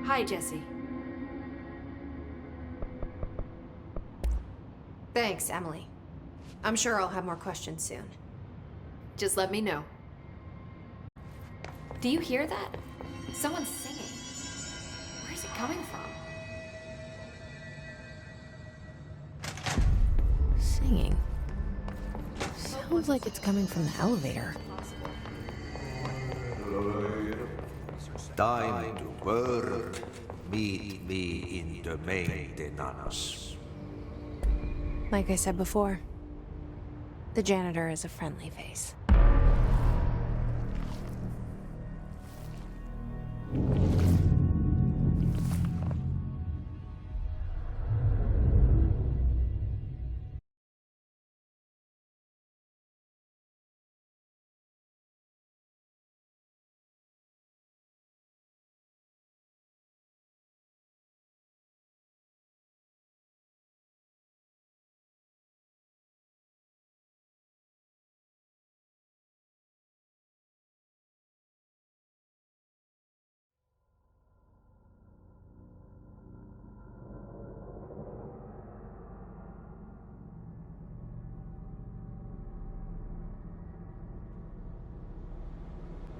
Hi, Jesse. Thanks, Emily. I'm sure I'll have more questions soon. Just let me know. Do you hear that? Someone's singing. Where's it coming from? Singing? Sounds like it's coming from the elevator. Time to work. Meet me in the maintenance. Like I said before, the janitor is a friendly face.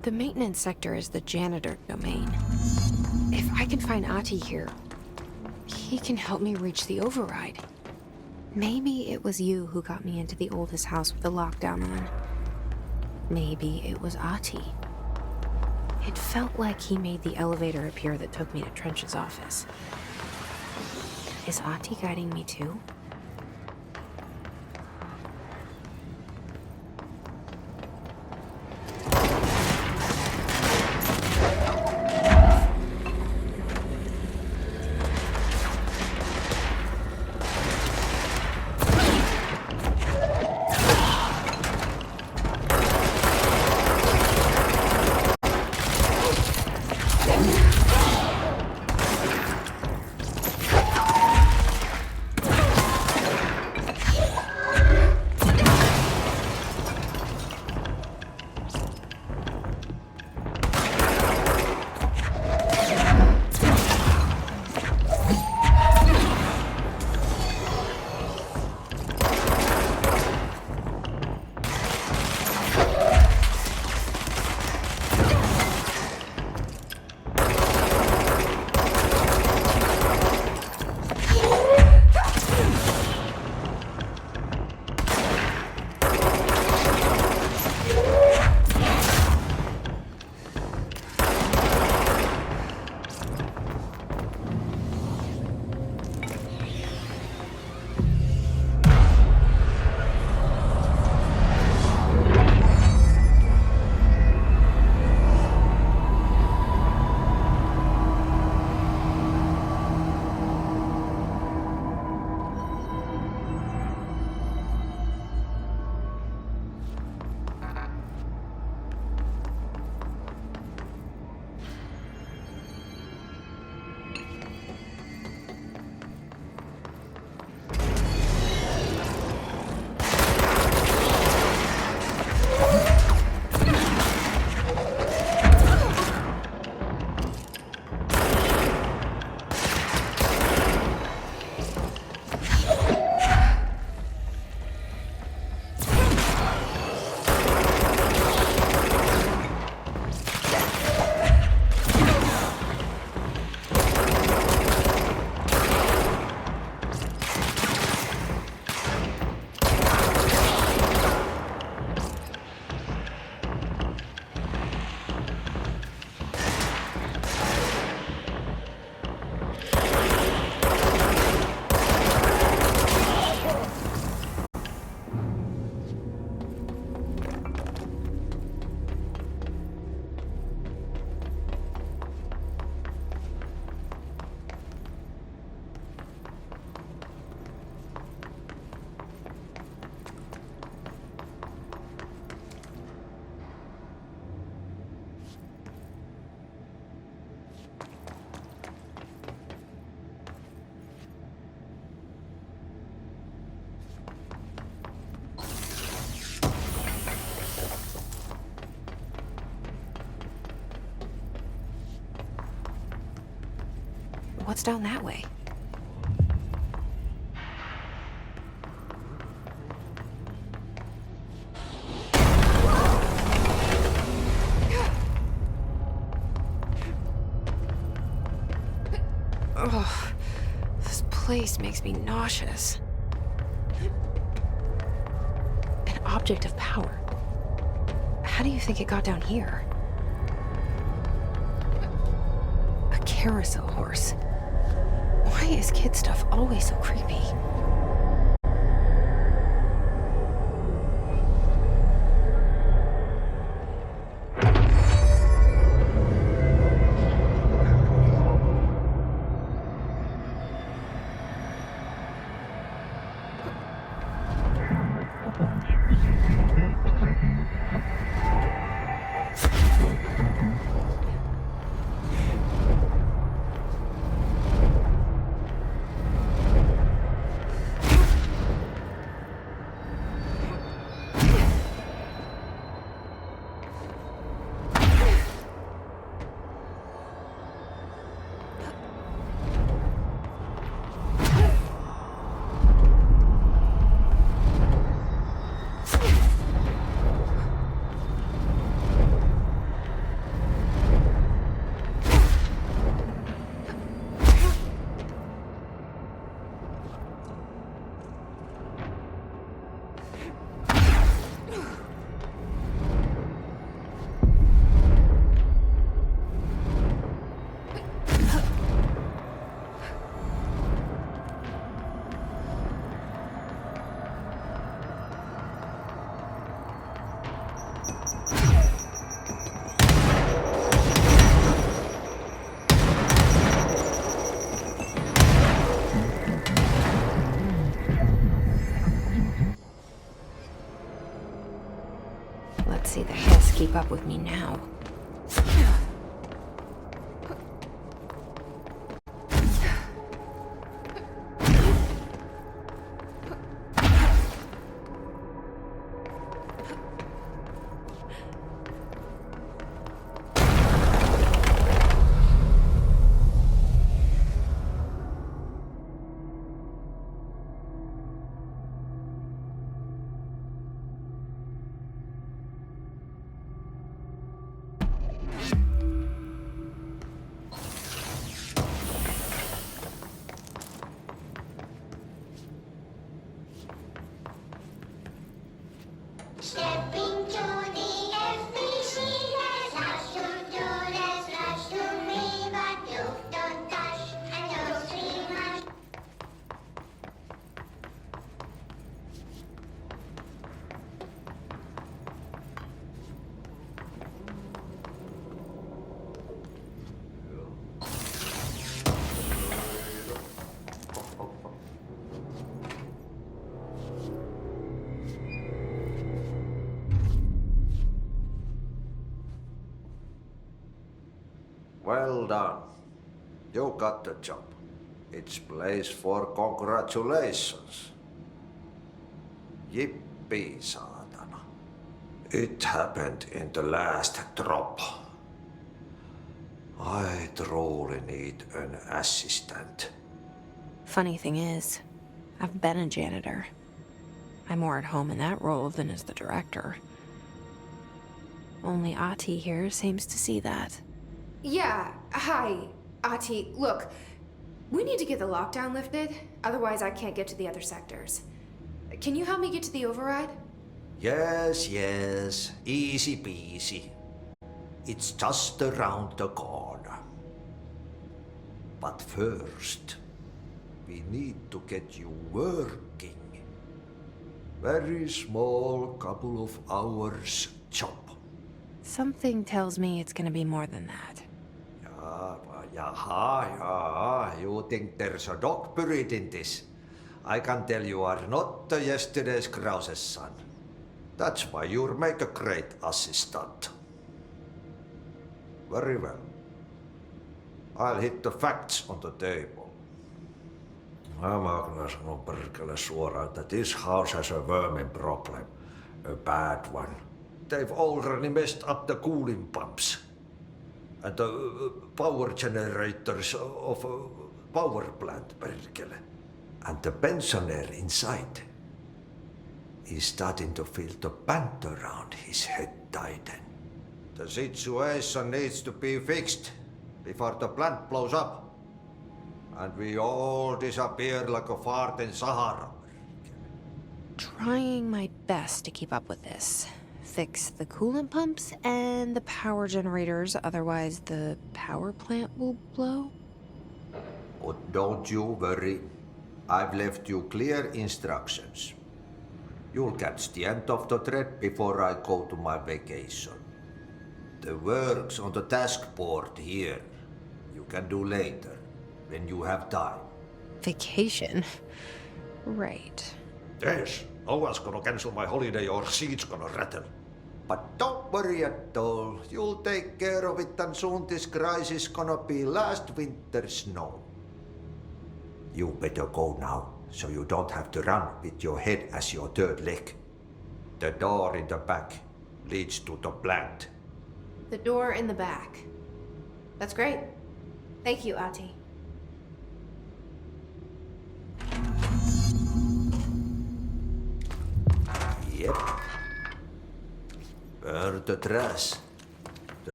The maintenance sector is the janitor domain. If I can find Ahti here, he can help me reach the override. Maybe it was you who got me into the oldest house with the lockdown on. Maybe it was Ahti. It felt like he made the elevator appear that took me to Trench's office. Is Ahti guiding me too? What's down that way? Ugh, this place makes me nauseous. An object of power. How do you think it got down here? A carousel horse. Why is kid stuff always so creepy? Let's see the Hess keep up with me now. Stepping to the FBC, rush to do this, rush to me, but you don't touch and don't scream much. Well done. You got the job. It's place for congratulations. Yippee, saatana. It happened in the last drop. I truly need an assistant. Funny thing is, I've been a janitor. I'm more at home in that role than as the director. Only Ahti here seems to see that. Yeah, hi, Ahti. Look, we need to get the lockdown lifted, otherwise I can't get to the other sectors. Can you help me get to the override? Yes, yes. Easy peasy. It's just around the corner. But first, we need to get you working. Very small, couple of hours job. Something tells me it's gonna be more than that. Jaha, you think there's a dog buried in this? I can tell you are not yesterday's Krause's son. That's why you'll make a great assistant. Very well. I'll hit the facts on the table. Mä kyllä sanon perkele suoraan, that this house has a vermin problem. A bad one. They've already messed up the cooling pumps. And the power generators of power plant, perkele. And the pensioner inside is starting to feel the band around his head tighten. The situation needs to be fixed before the plant blows up. And we all disappear like a fart in Sahara. Trying my best to keep up with this. Fix the coolant pumps and the power generators, otherwise the power plant will blow. But don't you worry. I've left you clear instructions. You'll catch the end of the thread before I go to my vacation. The work's on the task board here. You can do later, when you have time. Vacation? Right. Yes, no one's gonna cancel my holiday or seat's gonna rattle. But don't worry at all. You'll take care of it and soon this crisis gonna be last winter's snow. You better go now, so you don't have to run with your head as your third leg. The door in the back leads to the plant. The door in the back. That's great. Thank you, Ati. Yep. Burn the trash.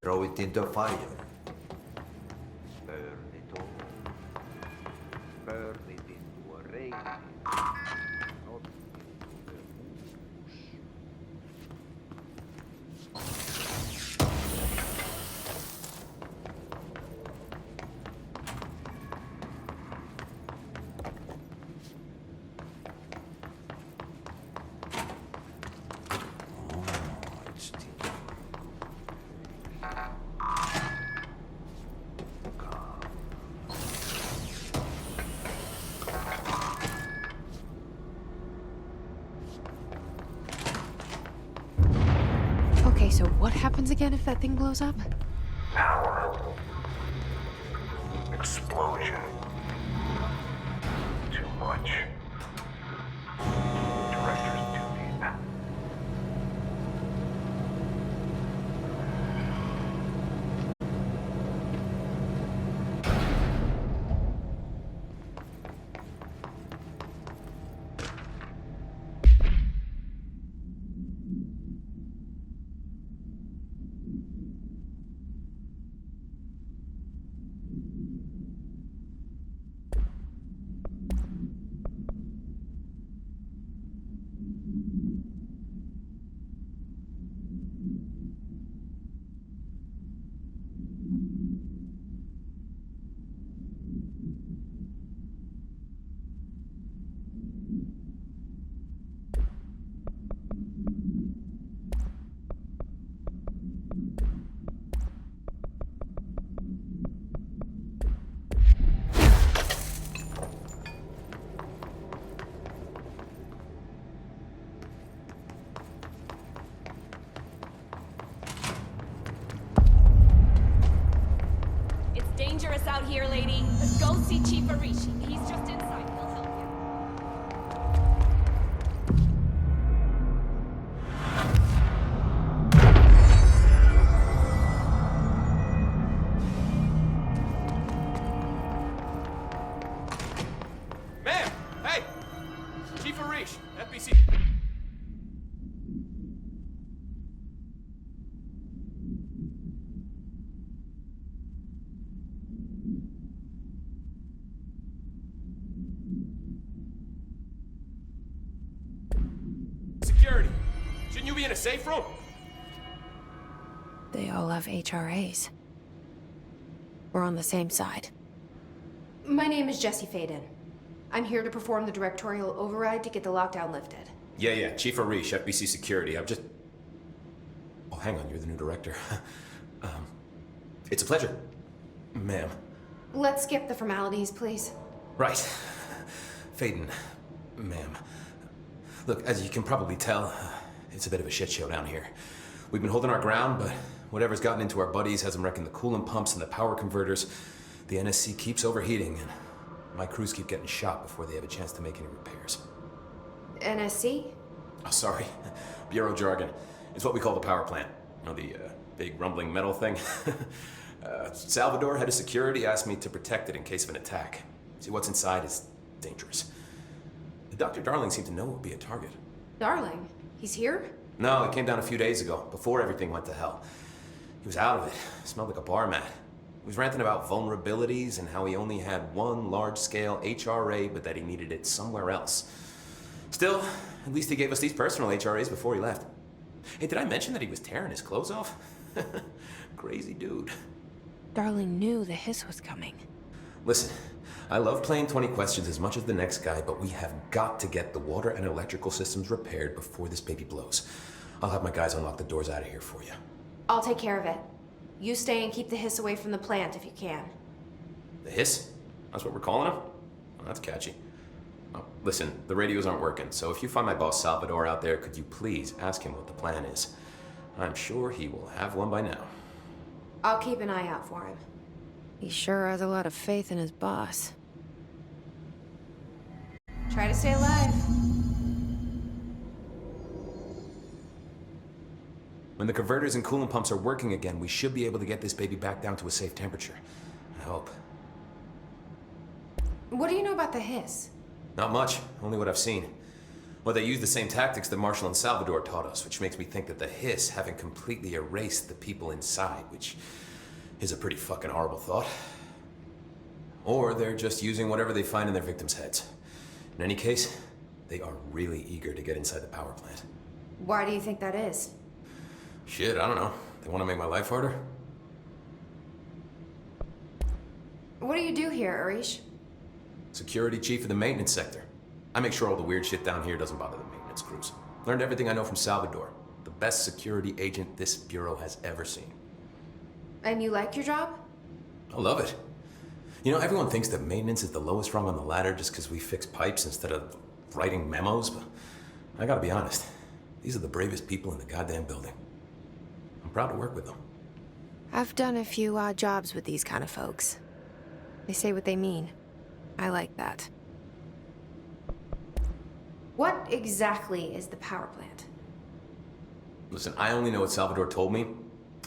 Throw it in the fire. Burn it all. Burn it into a rain. Not into the ooze. Okay, so what happens again if that thing blows up? Power. Explosion. Too much. Director's too deep. It's dangerous out here, lady. Go see Chief Arishi. He's just inside. He'll help you. Ma'am! Hey! Chief Arish, FBC. Security. Shouldn't you be in a safe room? They all have HRAs. We're on the same side. My name is Jesse Faden. I'm here to perform the directorial override to get the lockdown lifted. Yeah. Chief Arish, FBC Security. I'm just... Oh, hang on. You're the new director. It's a pleasure. Ma'am. Let's skip the formalities, please. Right. Faden, ma'am. Look, as you can probably tell, it's a bit of a shit show down here. We've been holding our ground, but whatever's gotten into our buddies has them wrecking the coolant pumps and the power converters. The NSC keeps overheating, and my crews keep getting shot before they have a chance to make any repairs. NSC? Oh, sorry. Bureau jargon. It's what we call the power plant. You know, the big rumbling metal thing? Salvador, head of security, asked me to protect it in case of an attack. See, what's inside is dangerous. Dr. Darling seemed to know it would be a target. Darling, he's here? No, he came down a few days ago, before everything went to hell. He was out of it. Smelled like a bar mat. He was ranting about vulnerabilities and how he only had one large-scale HRA, but that he needed it somewhere else. Still, at least he gave us these personal HRAs before he left. Hey, did I mention that he was tearing his clothes off? Crazy dude. Darling knew the hiss was coming. Listen, I love playing 20 questions as much as the next guy, but we have got to get the water and electrical systems repaired before this baby blows. I'll have my guys unlock the doors out of here for you. I'll take care of it. You stay and keep the hiss away from the plant if you can. The hiss? That's what we're calling him? Well, that's catchy. Oh, listen, the radios aren't working, so if you find my boss Salvador out there, could you please ask him what the plan is? I'm sure he will have one by now. I'll keep an eye out for him. He sure has a lot of faith in his boss. Try to stay alive. When the converters and coolant pumps are working again, we should be able to get this baby back down to a safe temperature. I hope. What do you know about the hiss? Not much, only what I've seen. Well, they use the same tactics that Marshall and Salvador taught us, which makes me think that the hiss haven't completely erased the people inside, which is a pretty fucking horrible thought. Or they're just using whatever they find in their victims' heads. In any case, they are really eager to get inside the power plant. Why do you think that is? Shit, I don't know. They want to make my life harder? What do you do here, Arish? Security chief of the maintenance sector. I make sure all the weird shit down here doesn't bother the maintenance crews. Learned everything I know from Salvador. The best security agent this bureau has ever seen. And you like your job? I love it. You know, everyone thinks that maintenance is the lowest rung on the ladder just because we fix pipes instead of writing memos, but I gotta be honest. These are the bravest people in the goddamn building. I'm proud to work with them. I've done a few odd jobs with these kind of folks. They say what they mean. I like that. What exactly is the power plant? Listen, I only know what Salvador told me,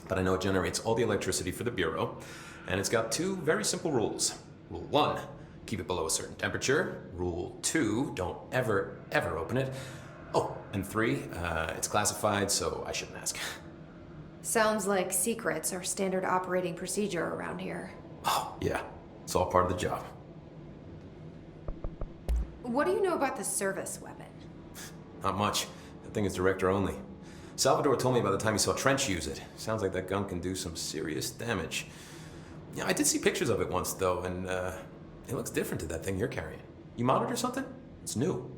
but I know it generates all the electricity for the Bureau, and it's got two very simple rules. Rule 1, keep it below a certain temperature. Rule 2, don't ever, ever open it. Oh, and 3, it's classified, so I shouldn't ask. Sounds like secrets are standard operating procedure around here. Oh, yeah, it's all part of the job. What do you know about the service weapon? Not much. That thing is director only. Salvador told me by the time he saw Trench use it. Sounds like that gun can do some serious damage. Yeah, I did see pictures of it once, though, and it looks different to that thing you're carrying. You monitor something? It's new.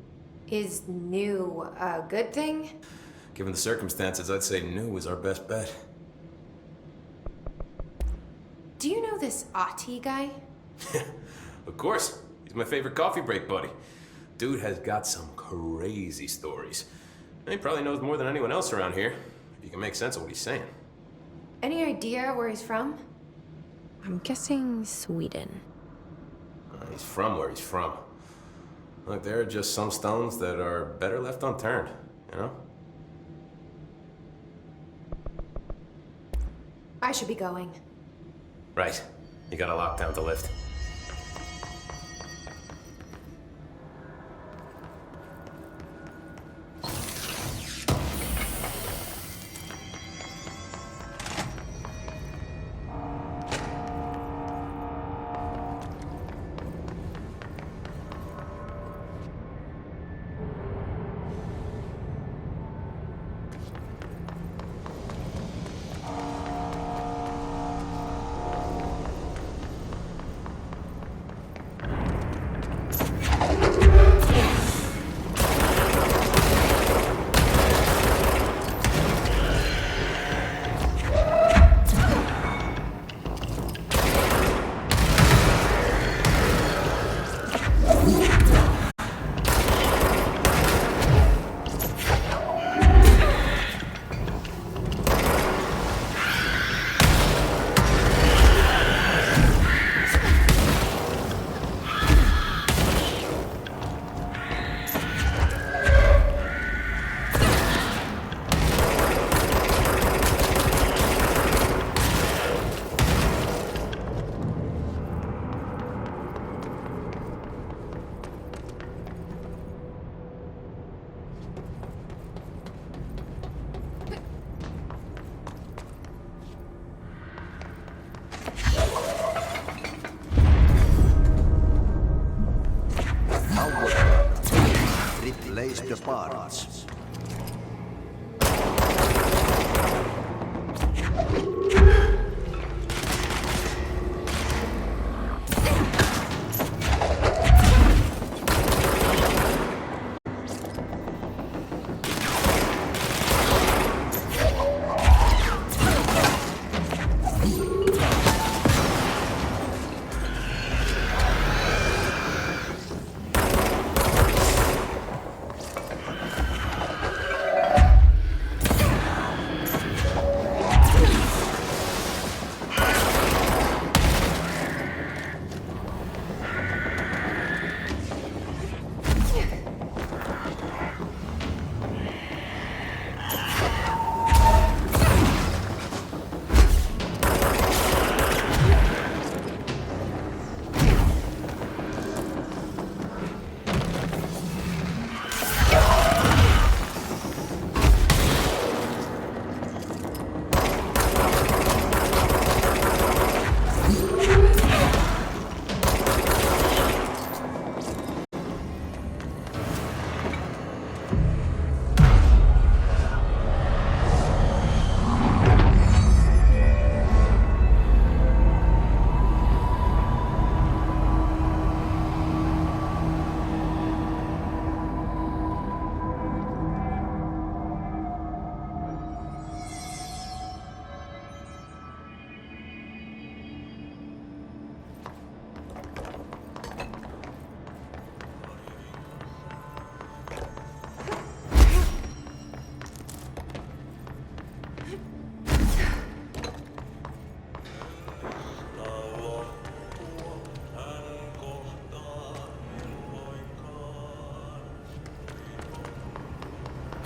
Is new a good thing? Given the circumstances, I'd say new is our best bet. Do you know this Ati guy? Of course. He's my favorite coffee break buddy. Dude has got some crazy stories. And he probably knows more than anyone else around here, if you can make sense of what he's saying. Any idea where he's from? I'm guessing Sweden. He's from where he's from. Look, there are just some stones that are better left unturned, you know? I should be going. Right. You gotta lock down the lift. parts.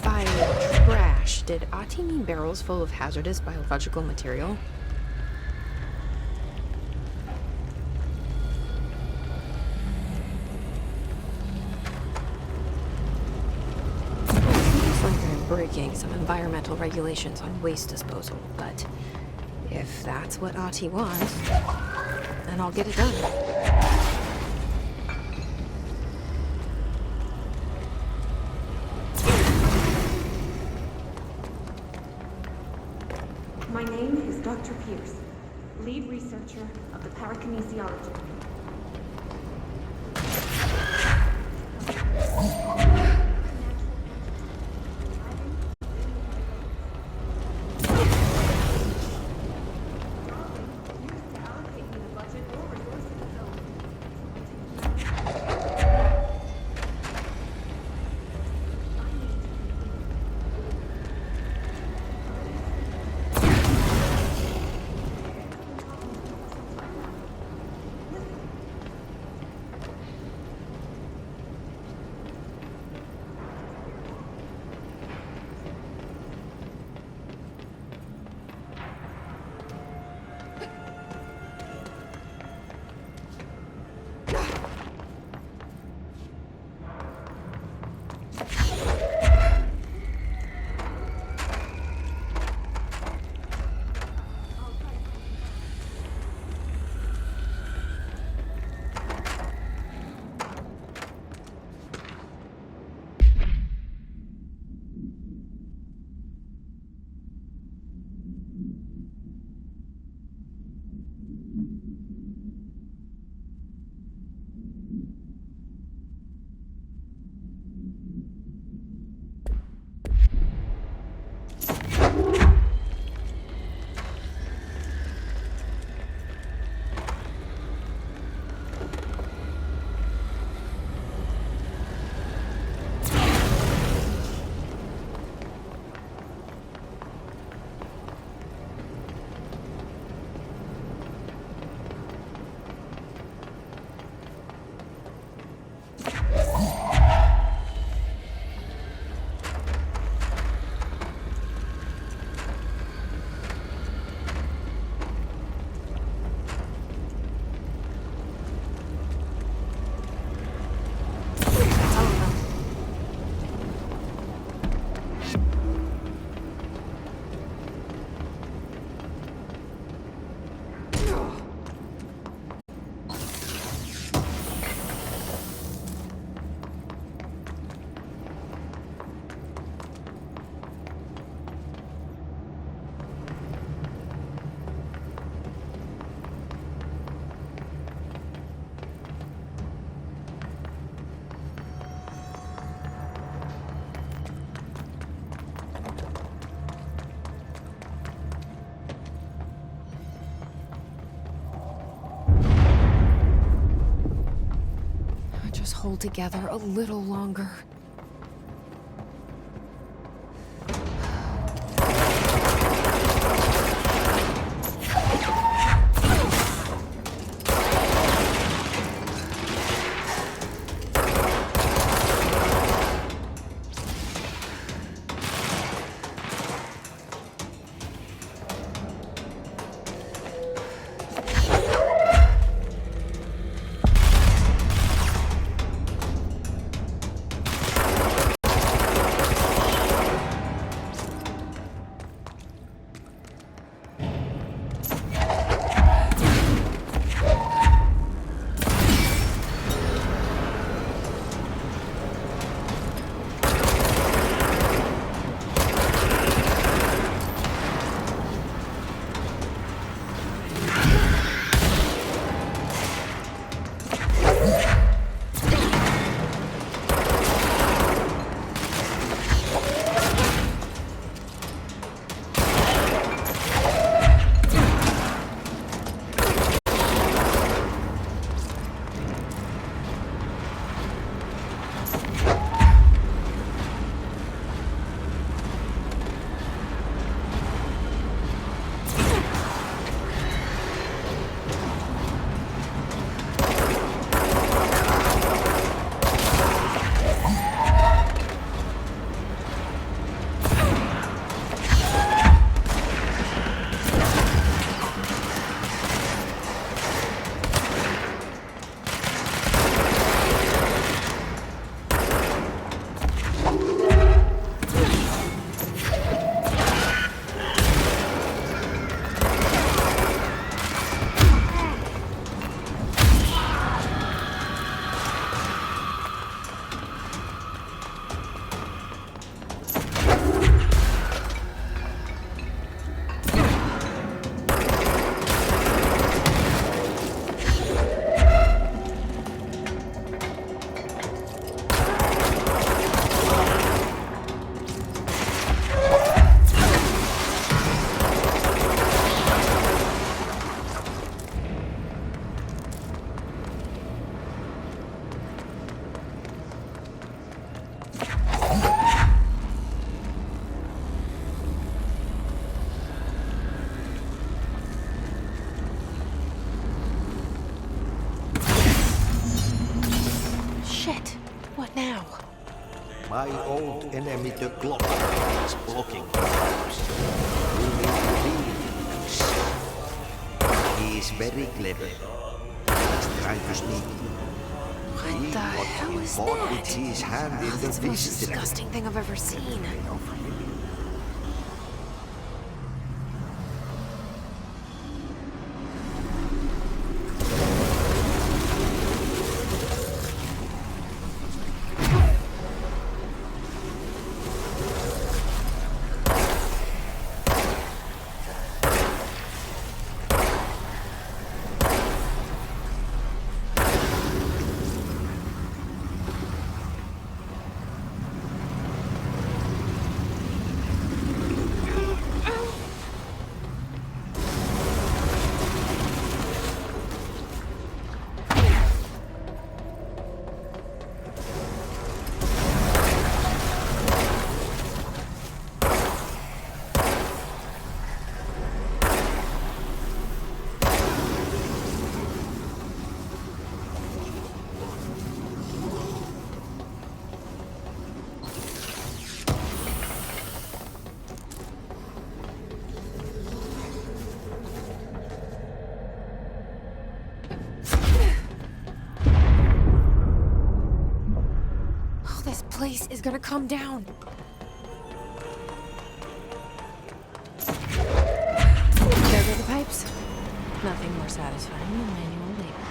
By trash, did Ati mean barrels full of hazardous biological material? Seems like I'm breaking some environmental regulations on waste disposal, but if that's what Ati wants, then I'll get it done. My name is Dr. Pierce, lead researcher of the parakinesiology. hold together a little longer. My old enemy, the clock, is blocking the house. We need to leave him. He is very clever. He's trying to sneak in. What the hell is Fought that? with his hand in the That's the most visitor. disgusting thing I've ever seen. This place is gonna come down. There go the pipes. Nothing more satisfying than manual labor.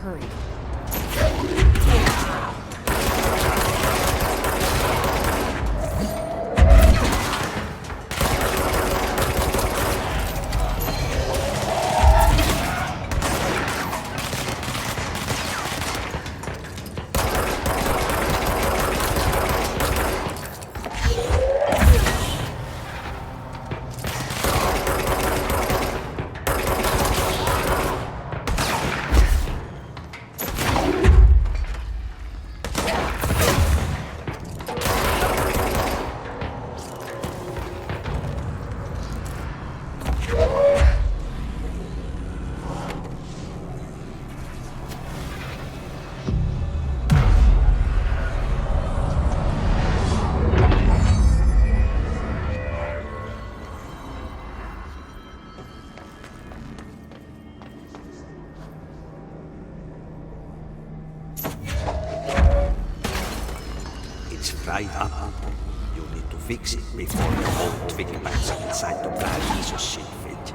hurry. It's fried up. You need to fix it before the whole twin bats inside the Paradiso shit fit.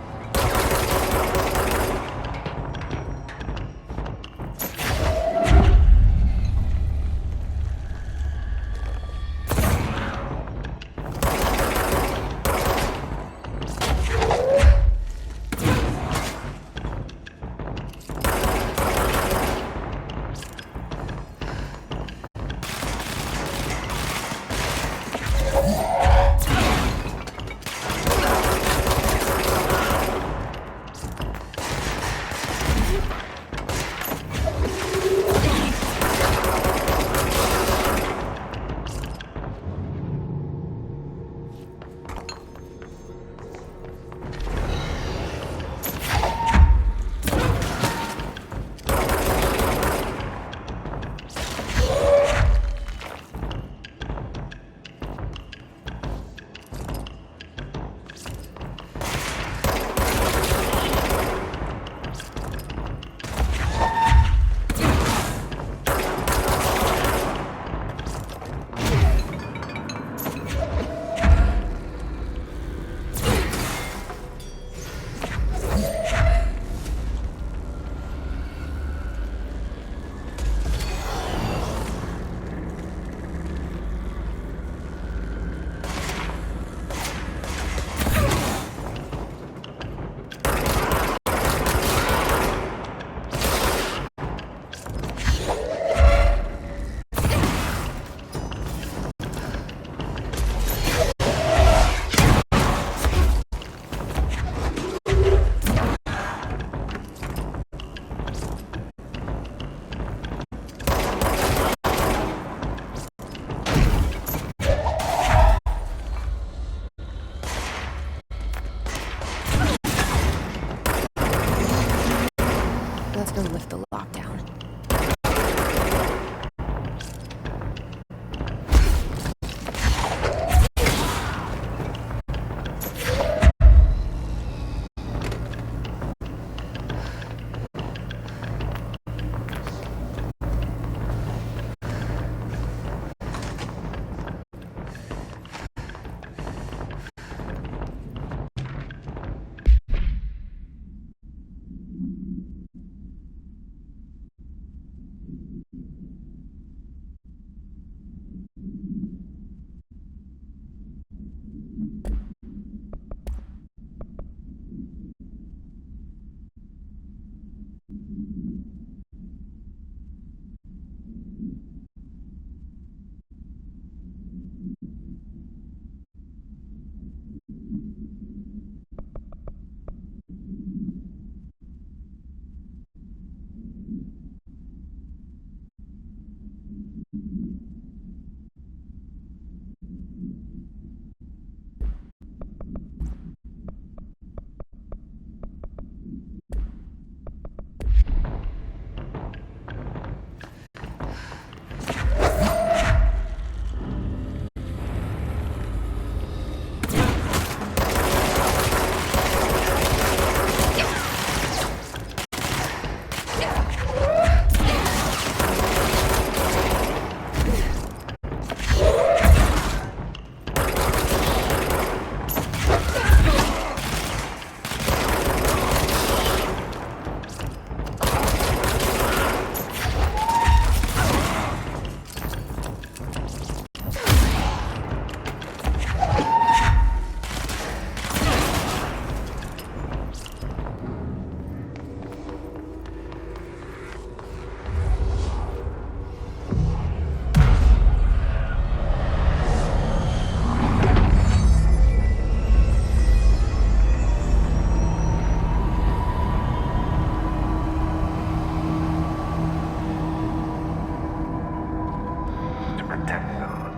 protect them.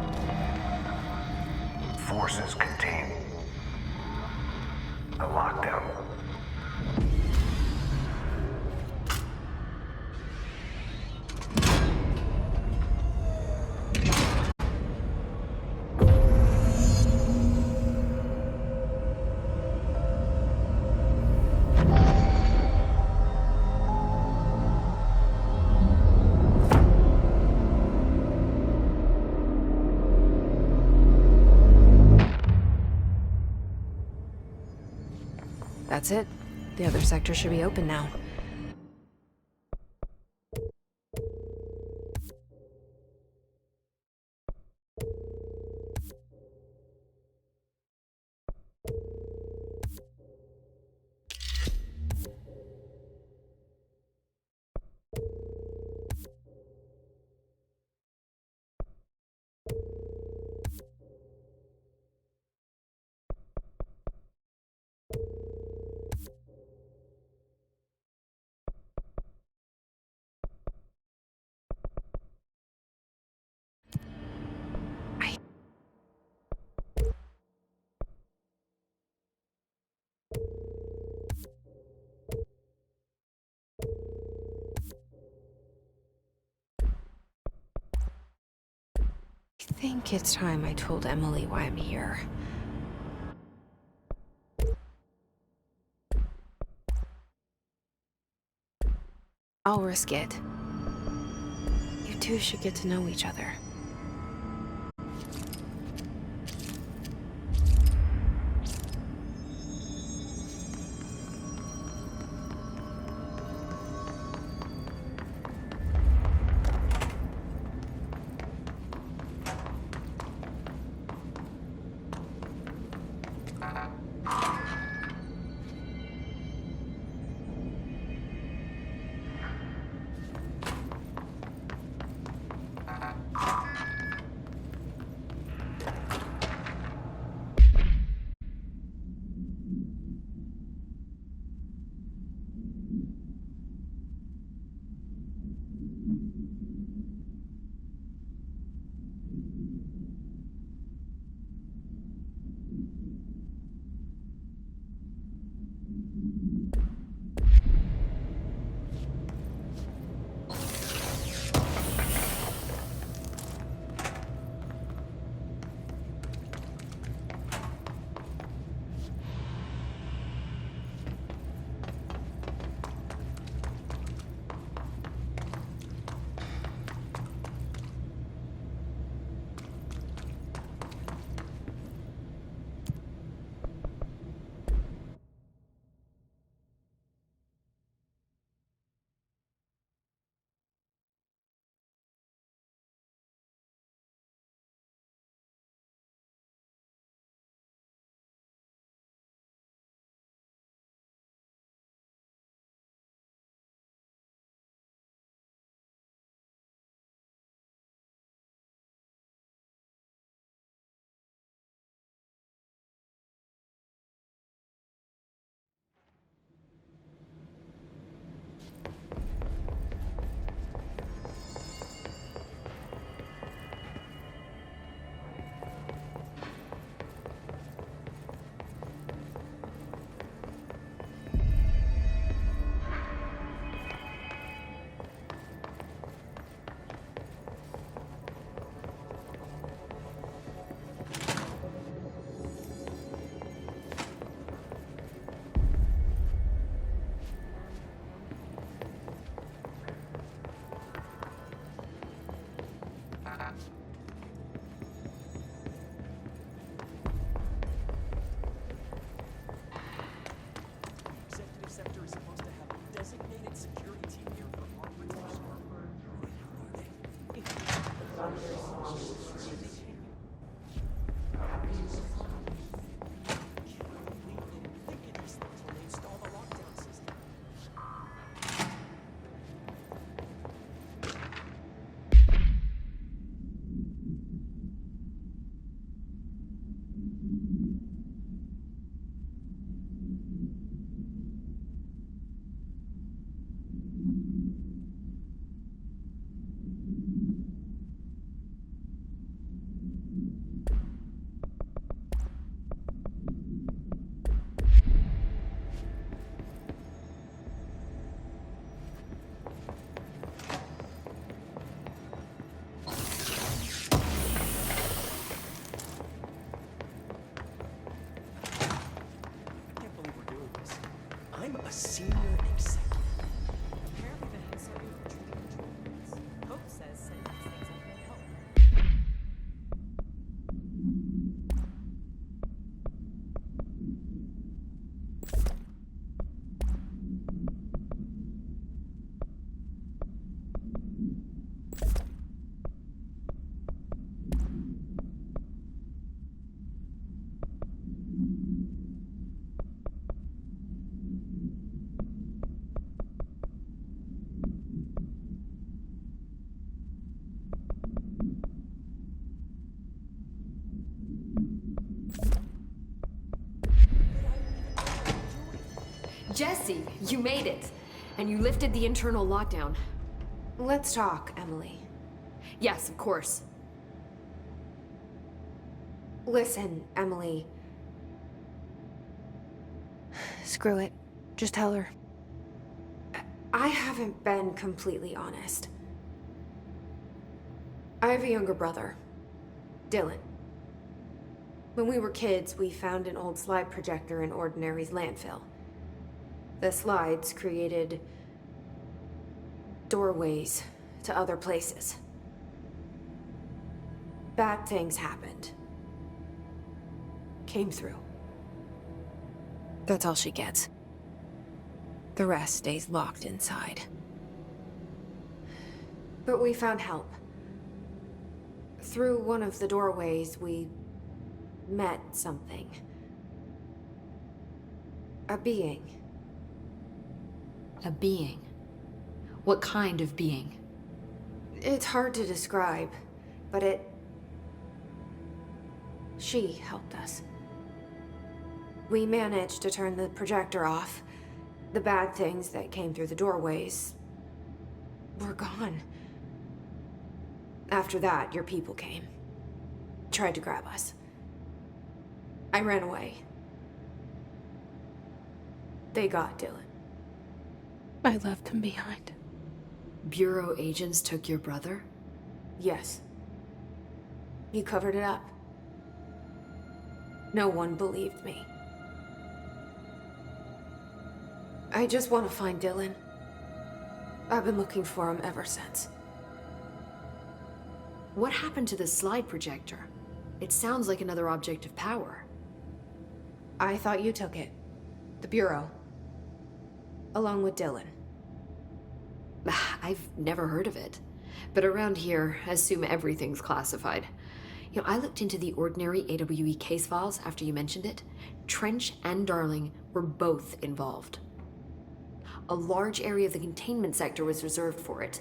Forces contain a lockdown. That's it. The other sector should be open now. I think it's time I told Emily why I'm here. I'll risk it. You two should get to know each other. Jesse, you made it. And you lifted the internal lockdown. Let's talk, Emily. Yes, of course. Listen, Emily. Screw it. Just tell her. I haven't been completely honest. I have a younger brother, Dylan. When we were kids, we found an old slide projector in Ordinary's landfill. The slides created doorways to other places. Bad things happened. Came through. That's all she gets. The rest stays locked inside. But we found help. Through one of the doorways, we met something. A being. A being? What kind of being? It's hard to describe, but she helped us. We managed to turn the projector off. The bad things that came through the doorways were gone. After that, your people came. Tried to grab us. I ran away. They got Dylan. I left him behind. Bureau agents took your brother? Yes. You covered it up. No one believed me. I just want to find Dylan. I've been looking for him ever since. What happened to the slide projector? It sounds like another object of power. I thought you took it. The Bureau. Along with Dylan. I've never heard of it. But around here, I assume everything's classified. You know, I looked into the Ordinary AWE case files after you mentioned it. Trench and Darling were both involved. A large area of the containment sector was reserved for it.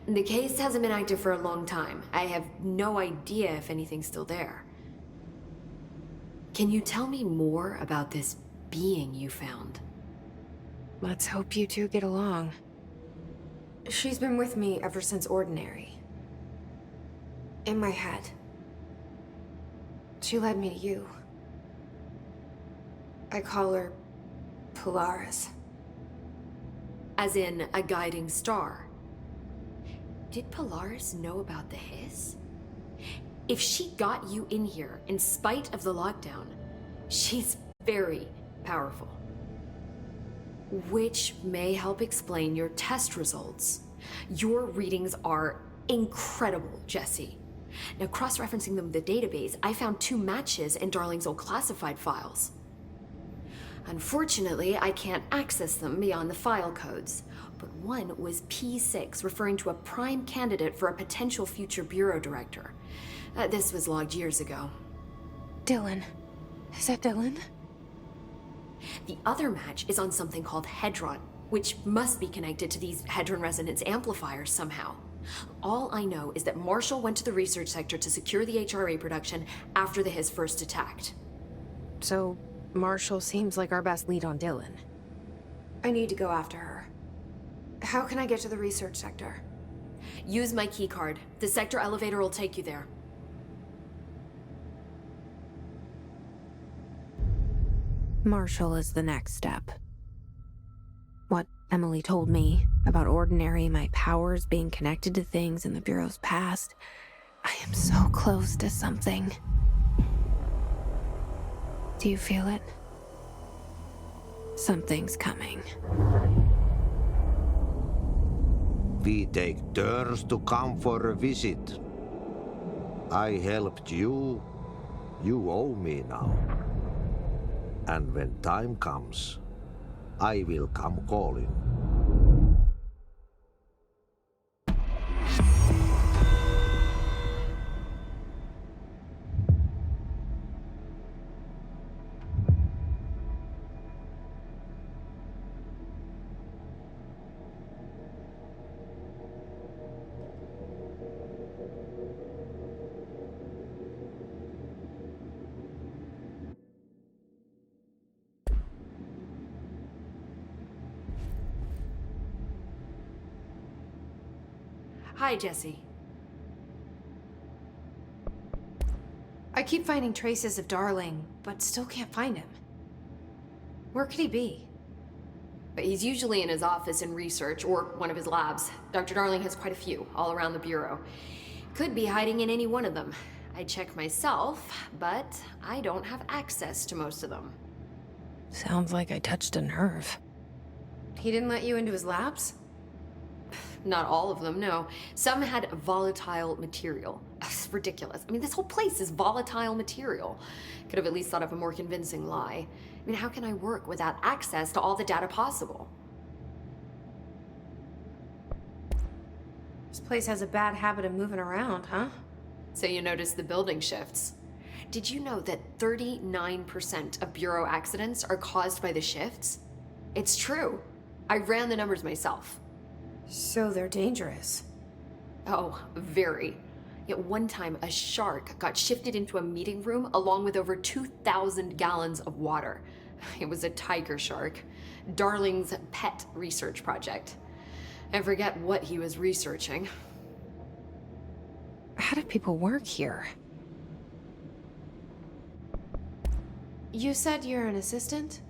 The case hasn't been active for a long time. I have no idea if anything's still there. Can you tell me more about this being you found? Let's hope you two get along. She's been with me ever since Ordinary. In my head. She led me to you. I call her Polaris. As in a guiding star. Did Polaris know about the hiss? If she got you in here in spite of the lockdown, she's very powerful. Which may help explain your test results. Your readings are incredible, Jesse. Now, cross-referencing them with the database, I found 2 matches in Darling's old classified files. Unfortunately, I can't access them beyond the file codes, but one was P6, referring to a prime candidate for a potential future bureau director. This was logged years ago. Dylan. Is that Dylan? The other match is on something called Hedron, which must be connected to these Hedron resonance amplifiers somehow. All I know is that Marshall went to the research sector to secure the HRA production after the hiss first attacked. So, Marshall seems like our best lead on Dylan. I need to go after her. How can I get to the research sector? Use my keycard. The sector elevator will take you there. Marshall is the next step. What Emily told me about Ordinary, my powers being connected to things in the Bureau's past, I am so close to something. Do you feel it? Something's coming. We take turns to come for a visit. I helped you. You owe me now. And when time comes, I will come calling. Hi, Jesse. I keep finding traces of Darling, but still can't find him. Where could he be? But he's usually in his office in research or one of his labs. Dr. Darling has quite a few all around the Bureau. Could be hiding in any one of them. I check myself, but I don't have access to most of them. Sounds like I touched a nerve. He didn't let you into his labs? Not all of them, no. Some had volatile material. It's ridiculous. I mean, this whole place is volatile material. Could have at least thought of a more convincing lie. I mean, how can I work without access to all the data possible? This place has a bad habit of moving around, huh? So you notice the building shifts. Did you know that 39% of Bureau accidents are caused by the shifts? It's true. I ran the numbers myself. So they're dangerous. Oh, very. At one time, a shark got shifted into a meeting room along with over 2,000 gallons of water. It was a tiger shark. Darling's pet research project. I forget what he was researching. How do people work here? You said you're an assistant?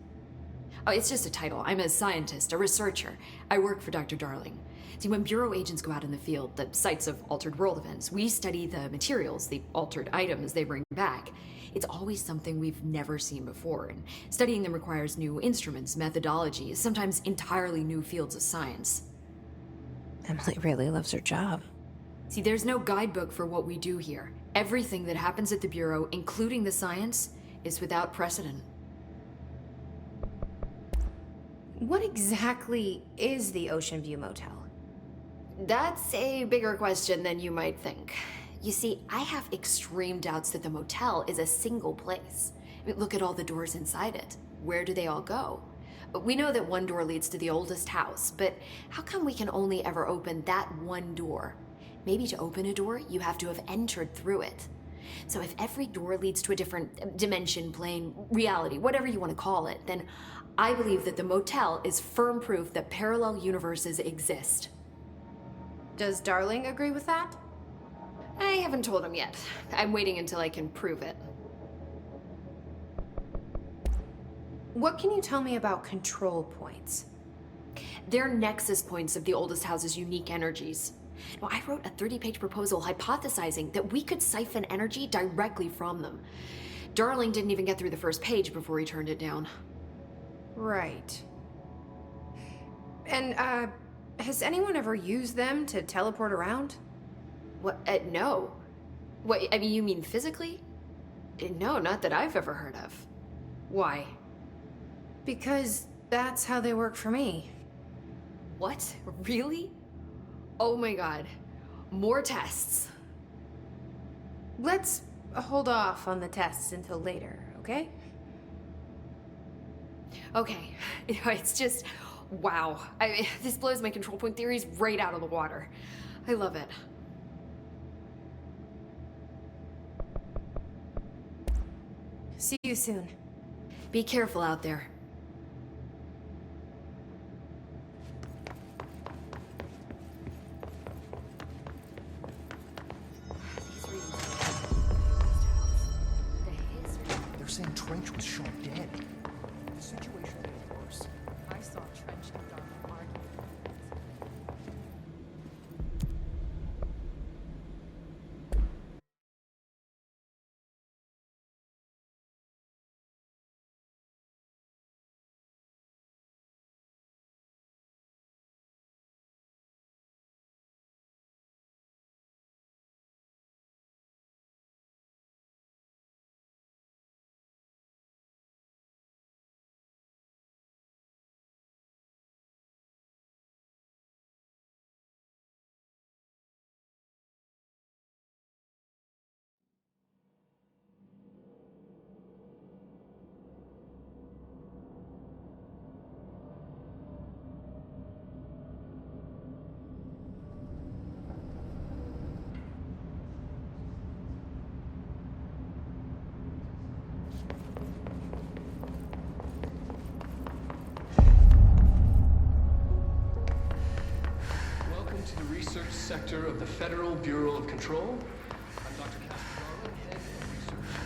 Oh, it's just a title. I'm a scientist, a researcher. I work for Dr. Darling. See, when Bureau agents go out in the field, the sites of altered world events, we study the materials, the altered items they bring back. It's always something we've never seen before, and studying them requires new instruments, methodologies, sometimes entirely new fields of science. Emily really loves her job. See, there's no guidebook for what we do here. Everything that happens at the Bureau, including the science, is without precedent. What exactly is the Ocean View Motel? That's a bigger question than you might think. You see, I have extreme doubts that the motel is a single place. I mean, look at all the doors inside it. Where do they all go? We know that one door leads to the oldest house, but how come we can only ever open that one door? Maybe to open a door, you have to have entered through it. So if every door leads to a different dimension, plane, reality, whatever you want to call it, then I believe that the motel is firm proof that parallel universes exist. Does Darling agree with that? I haven't told him yet. I'm waiting until I can prove it. What can you tell me about control points? They're nexus points of the oldest house's unique energies. Now, I wrote a 30-page proposal hypothesizing that we could siphon energy directly from them. Darling didn't even get through the first page before he turned it down. Right. And, has anyone ever used them to teleport around? What? No. What, I mean, you mean physically? No, not that I've ever heard of. Why? Because that's how they work for me. What? Really? Oh my god. More tests. Let's hold off on the tests until later, okay? Okay. It's just, wow. This blows my control point theories right out of the water. I love it. See you soon. Be careful out there. They're saying Trench was shot dead. The situation got worse. I saw Trench and Darling arguing. Director of the Federal Bureau of Control. I'm Dr. Casper Darling, Head of Research.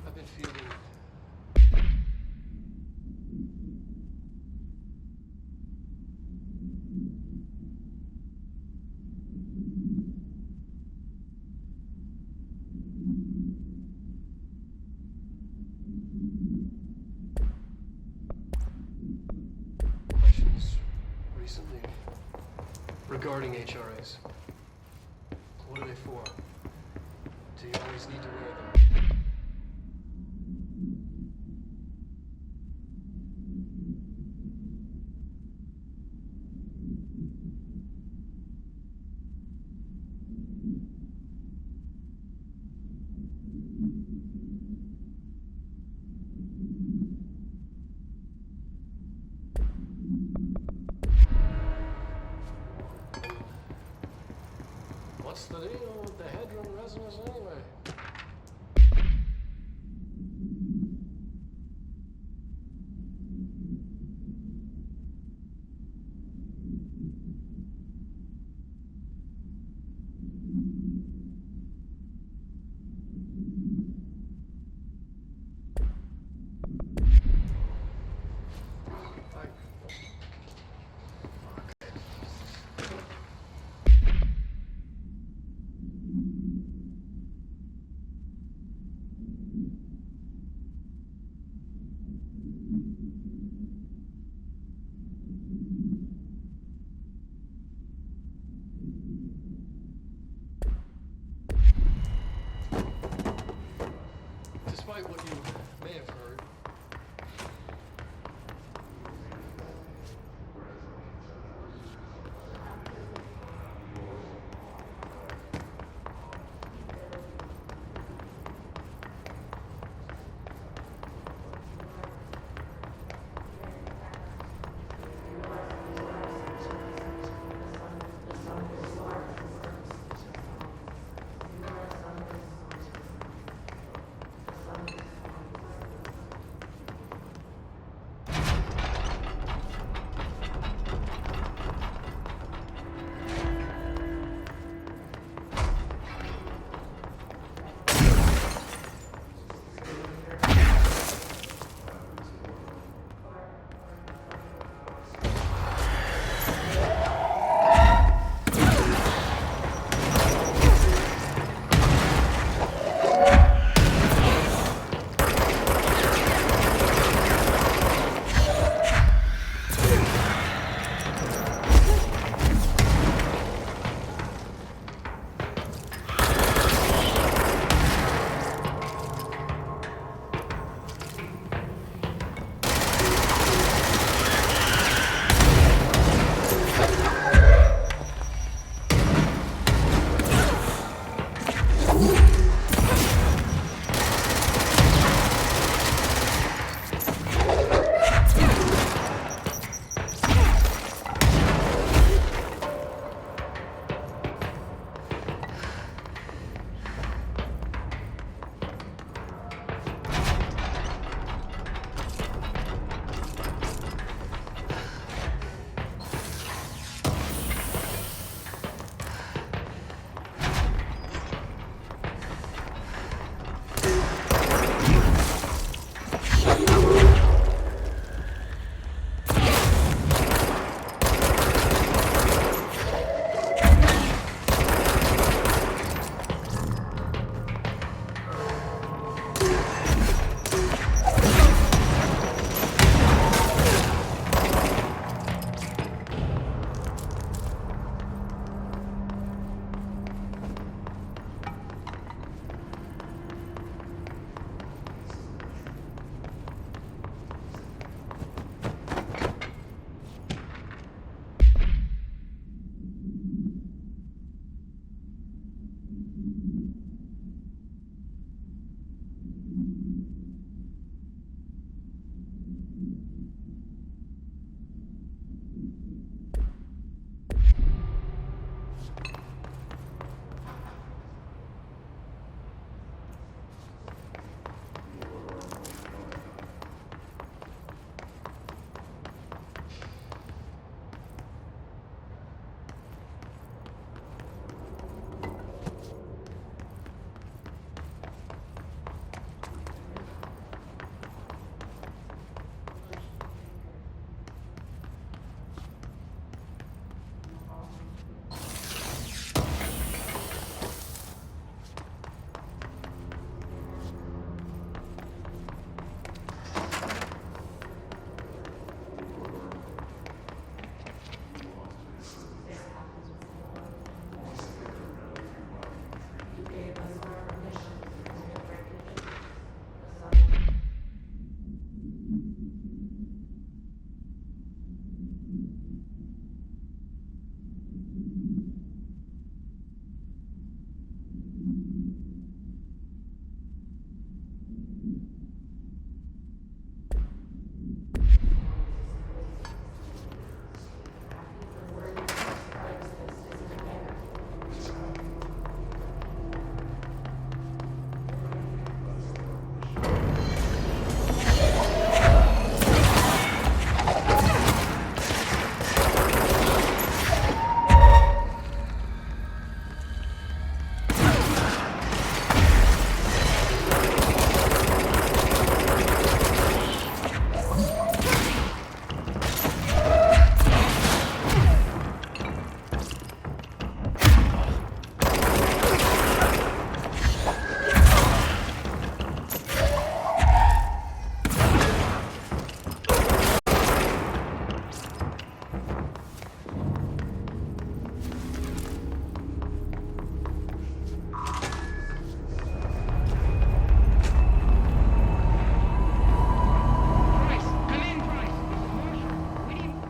I've been feeling questions recently regarding HRAs. What are they for? Do you always need to wear them? What's the deal with the Hedron resonance anyway? Despite what you may have heard,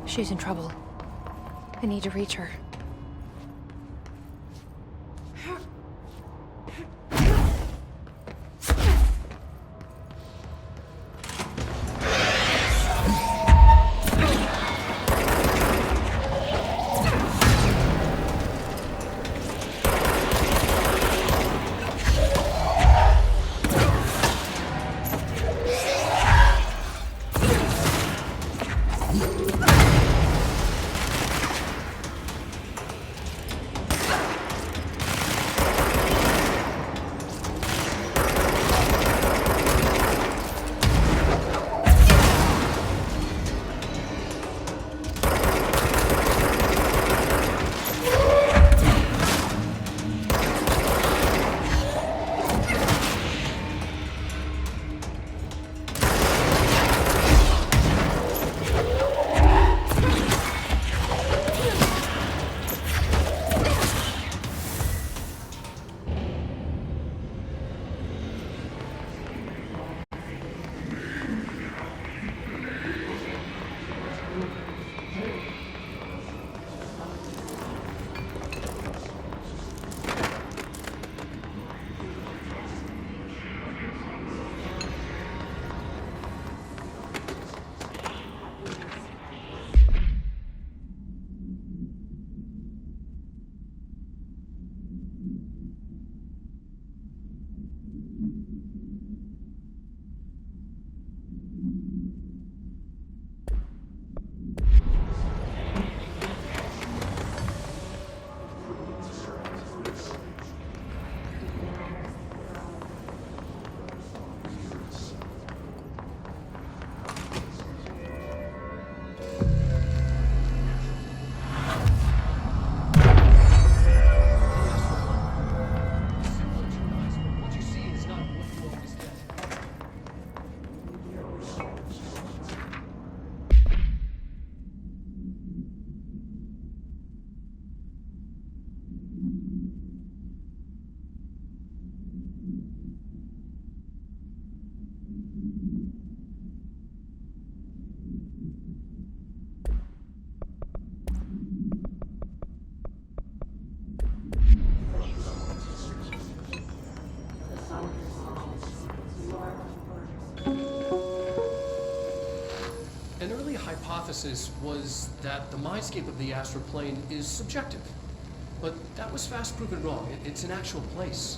She's in trouble. I need to reach her. What you see is not what you always get. An early hypothesis was that the mindscape of the astral plane is subjective. But that was fast proven wrong. It's an actual place,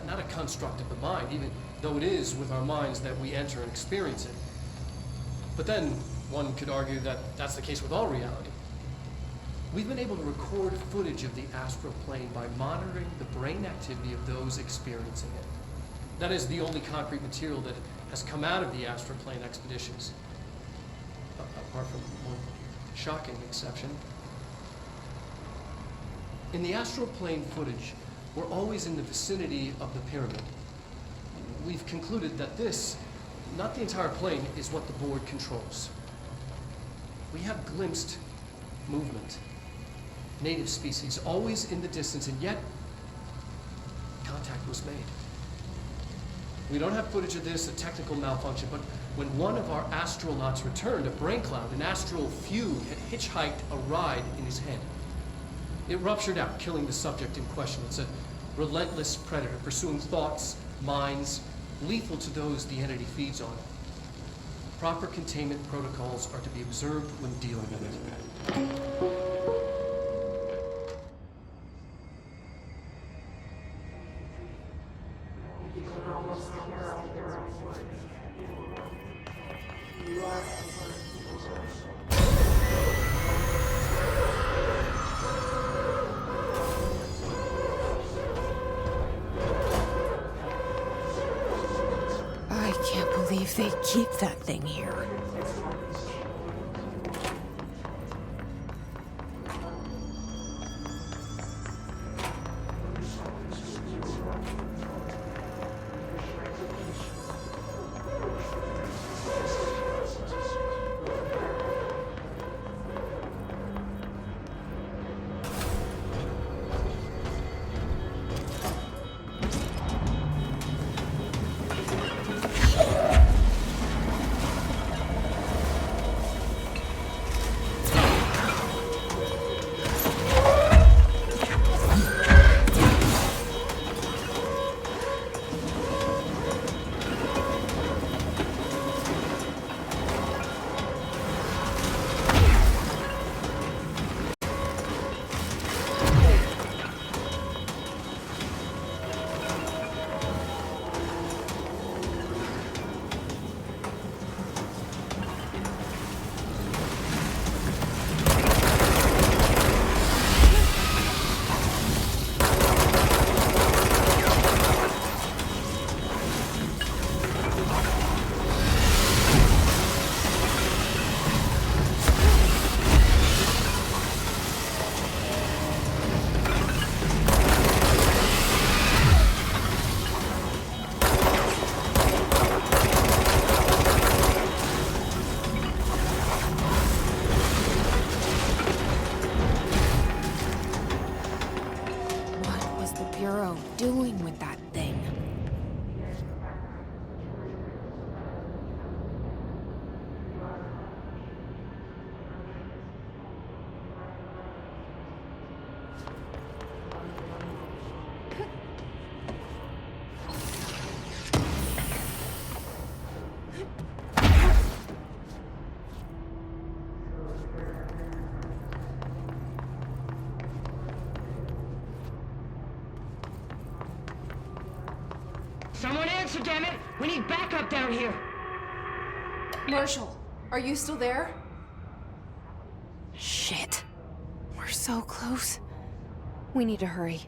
not a construct of the mind, even though it is with our minds that we enter and experience it. But then one could argue that that's the case with all reality. We've been able to record footage of the astral plane by monitoring the brain activity of those experiencing it. That is the only concrete material that has come out of the astral plane expeditions. Apart from one shocking exception. In the astral plane footage, we're always in the vicinity of the pyramid. We've concluded that this, not the entire plane, is what the board controls. We have glimpsed movement, native species, always in the distance, and yet contact was made. We don't have footage of this, a technical malfunction, but when one of our astronauts returned, a brain cloud, an astral fugue, had hitchhiked a ride in his head. It ruptured out, killing the subject in question. It's a relentless predator, pursuing thoughts, minds, lethal to those the entity feeds on. Proper containment protocols are to be observed when dealing with it. I can't believe they keep that thing here. Someone answer, damn it! We need backup down here! Marshall, are you still there? Shit. We're so close. We need to hurry.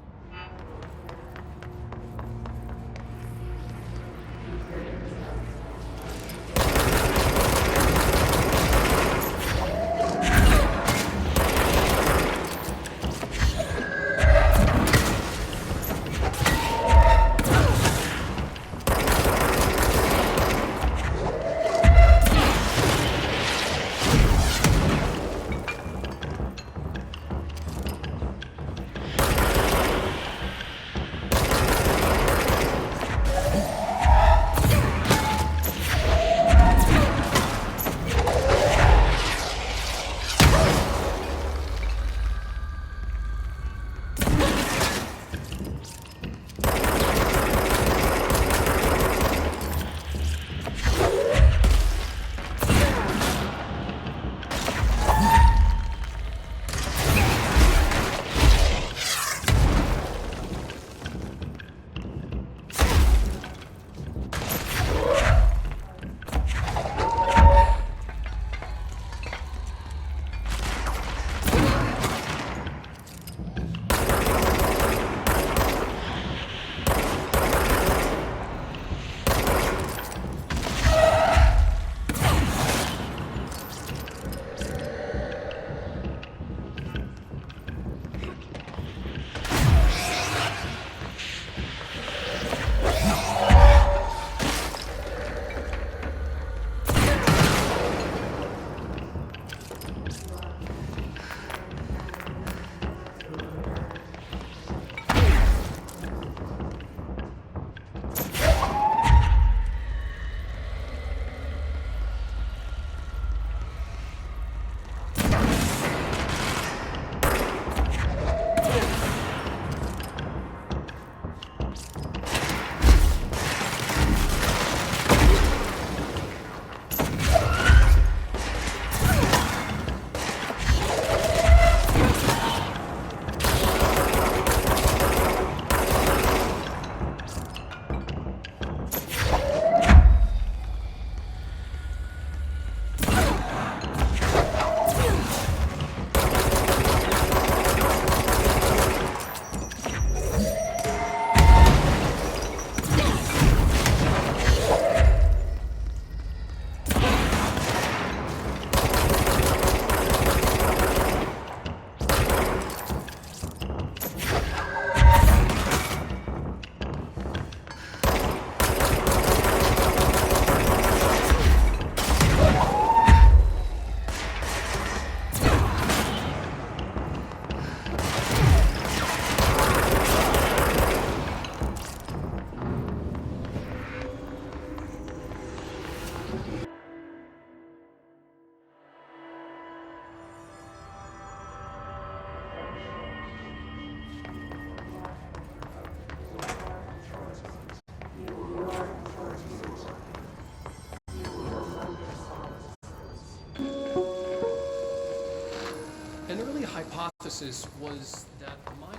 An early hypothesis was that my...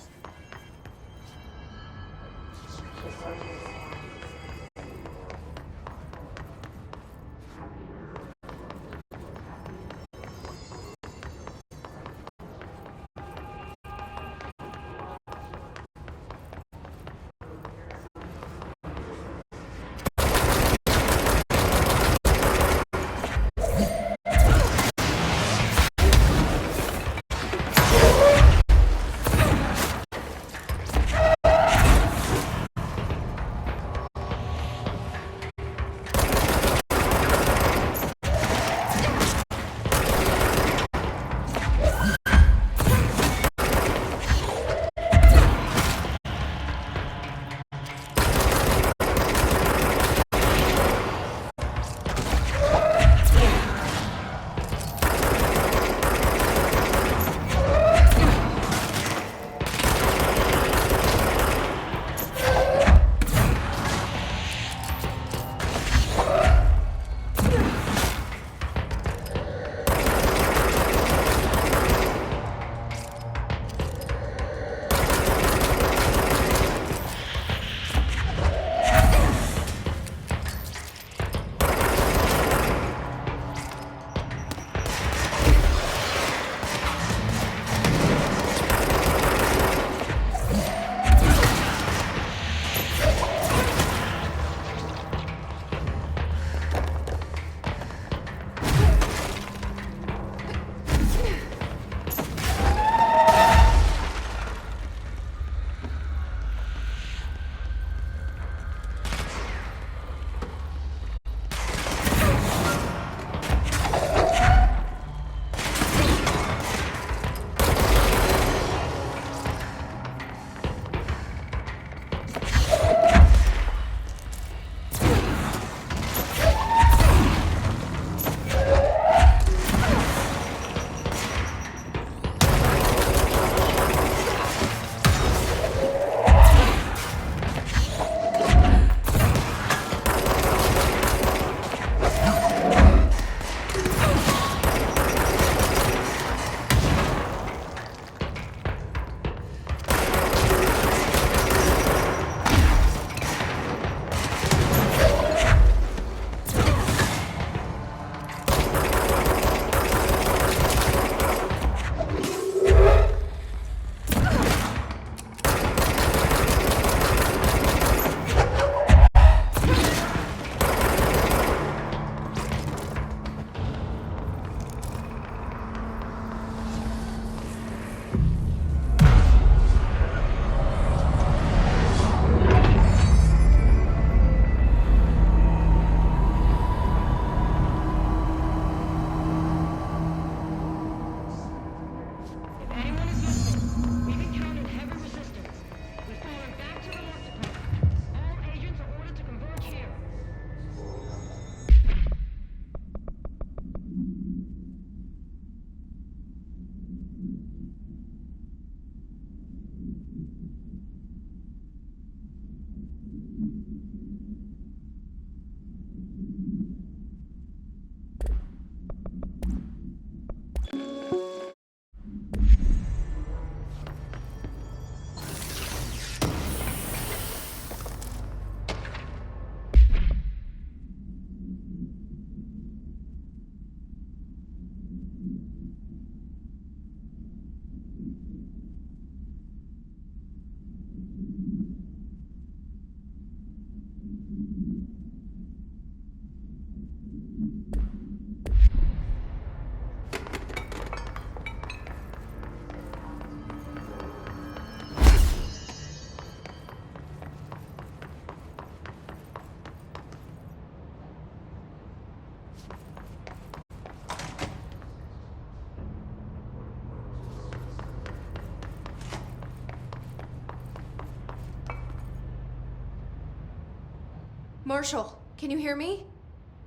Marshall, can you hear me?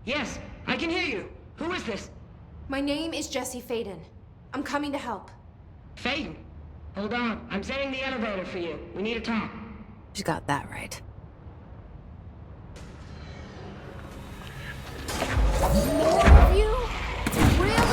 Yes, I can hear you. Who is this? My name is Jesse Faden. I'm coming to help. Faden. Hold on. I'm setting the elevator for you. We need to talk. She's got that right. More of you? Really?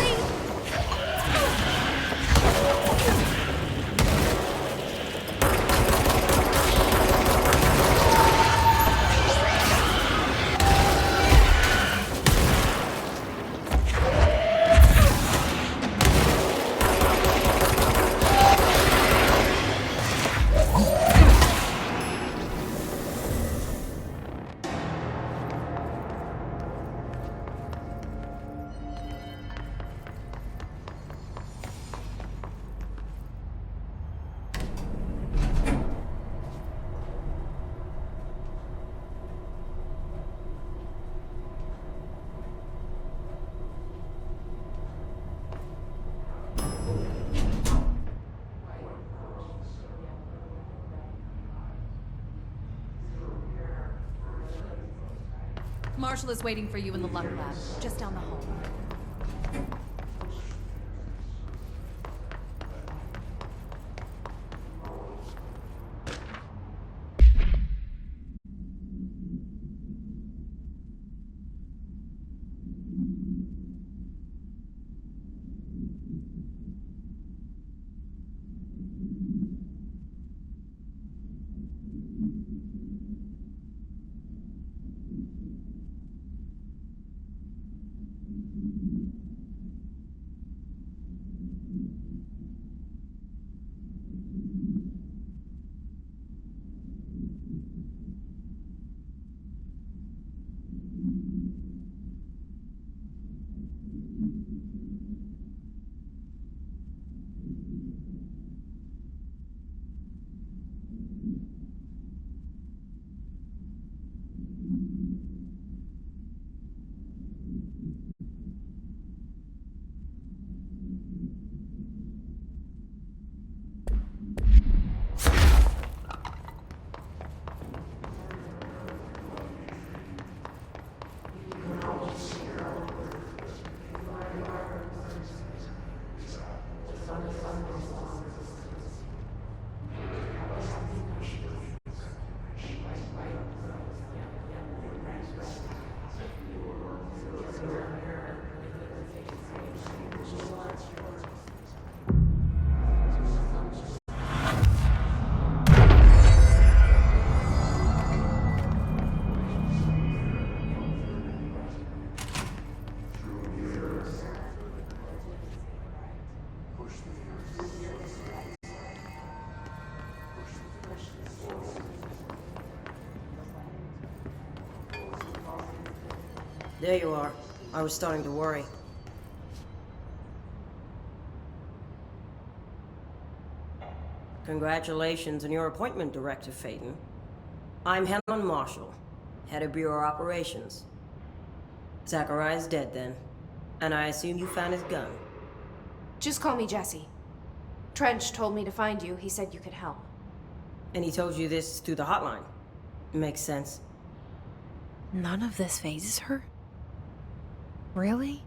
Marshall is waiting for you in the Luck Lab, just down the hall. There you are. I was starting to worry. Congratulations on your appointment, Director Faden. I'm Helen Marshall, head of Bureau Operations. Zachariah's dead then, and I assume you found his gun. Just call me Jesse. Trench told me to find you. He said you could help. And he told you this through the hotline. Makes sense. None of this phases her? Really?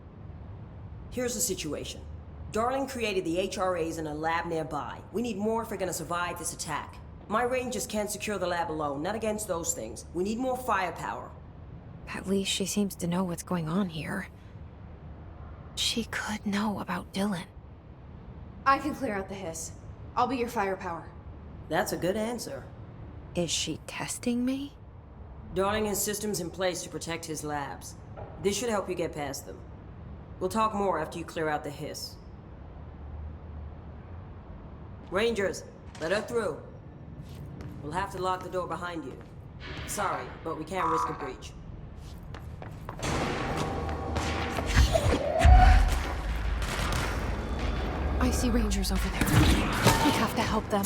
Here's the situation. Darling created the HRAs in a lab nearby. We need more if we're gonna survive this attack. My rangers can't secure the lab alone, not against those things. We need more firepower. At least she seems to know what's going on here. She could know about Dylan. I can clear out the hiss. I'll be your firepower. That's a good answer. Is she testing me? Darling has systems in place to protect his labs. This should help you get past them. We'll talk more after you clear out the hiss. Rangers, let her through. We'll have to lock the door behind you. Sorry, but we can't risk a breach. I see Rangers over there. We have to help them.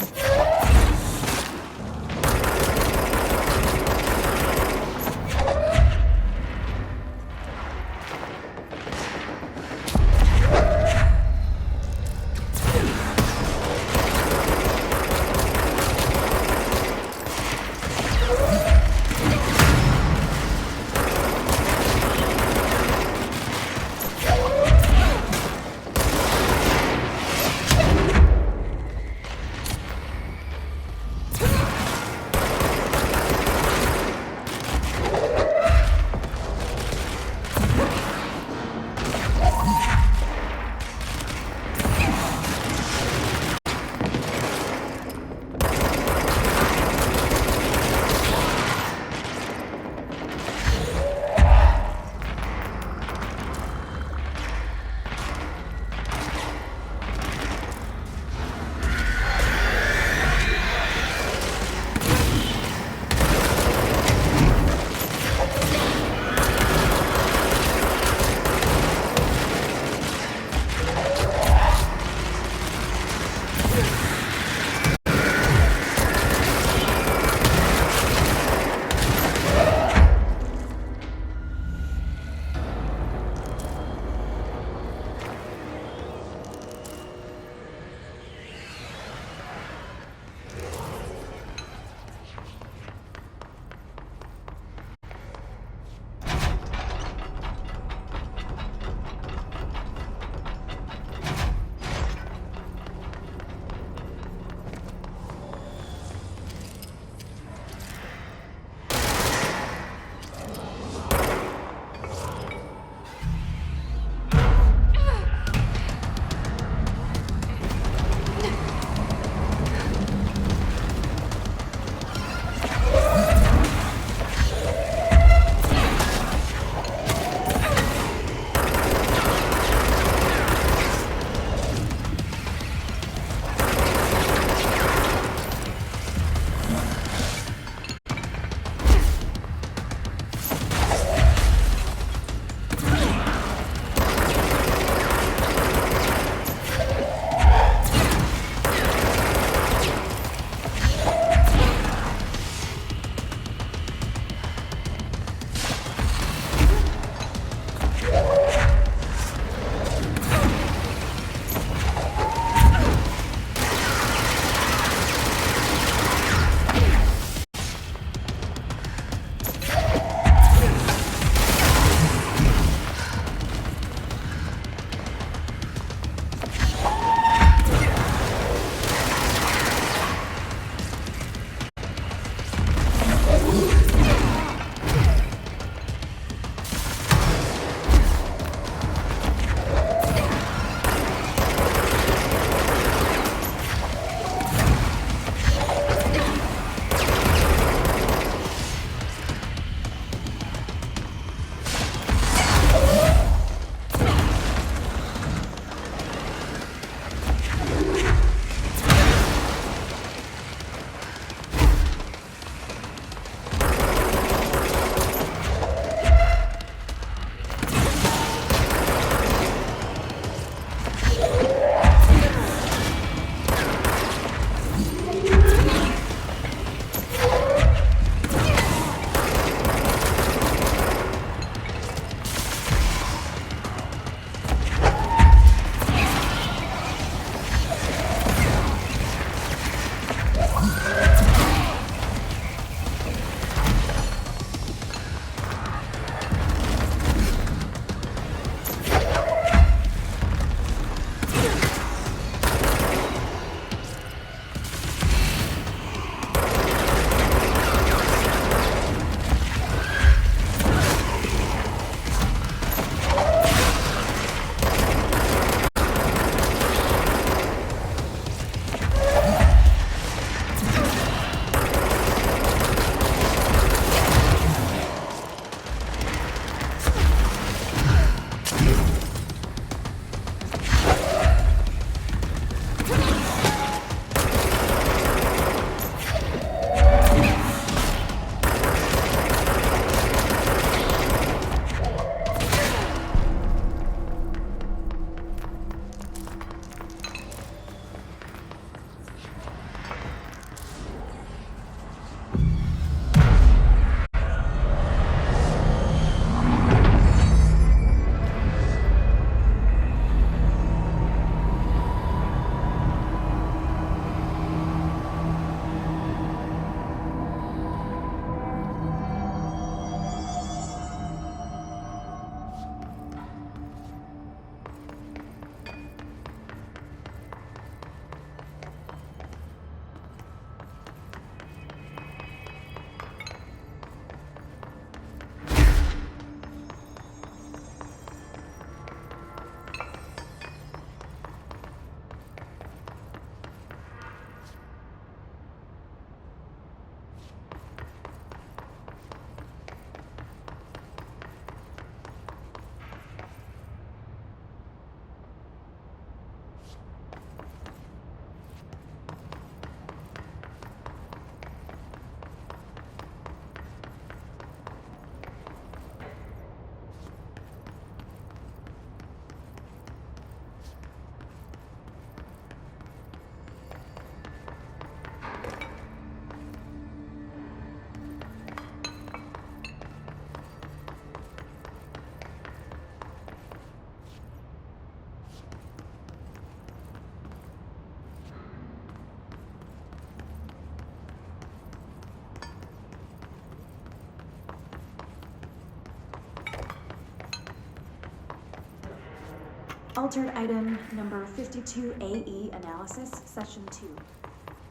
Altered item number 52AE analysis, session 2.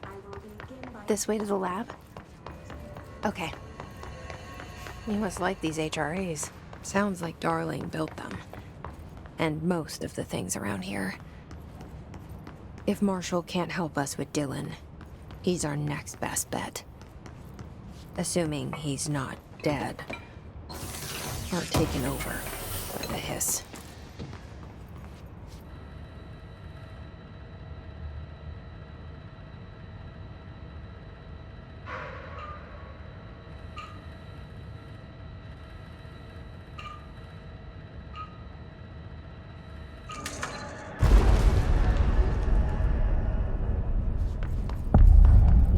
I will begin by... This way to the lab? Okay. You must like these HRAs. Sounds like Darling built them. And most of the things around here. If Marshall can't help us with Dylan, he's our next best bet. Assuming he's not dead. Or taken over by the Hiss.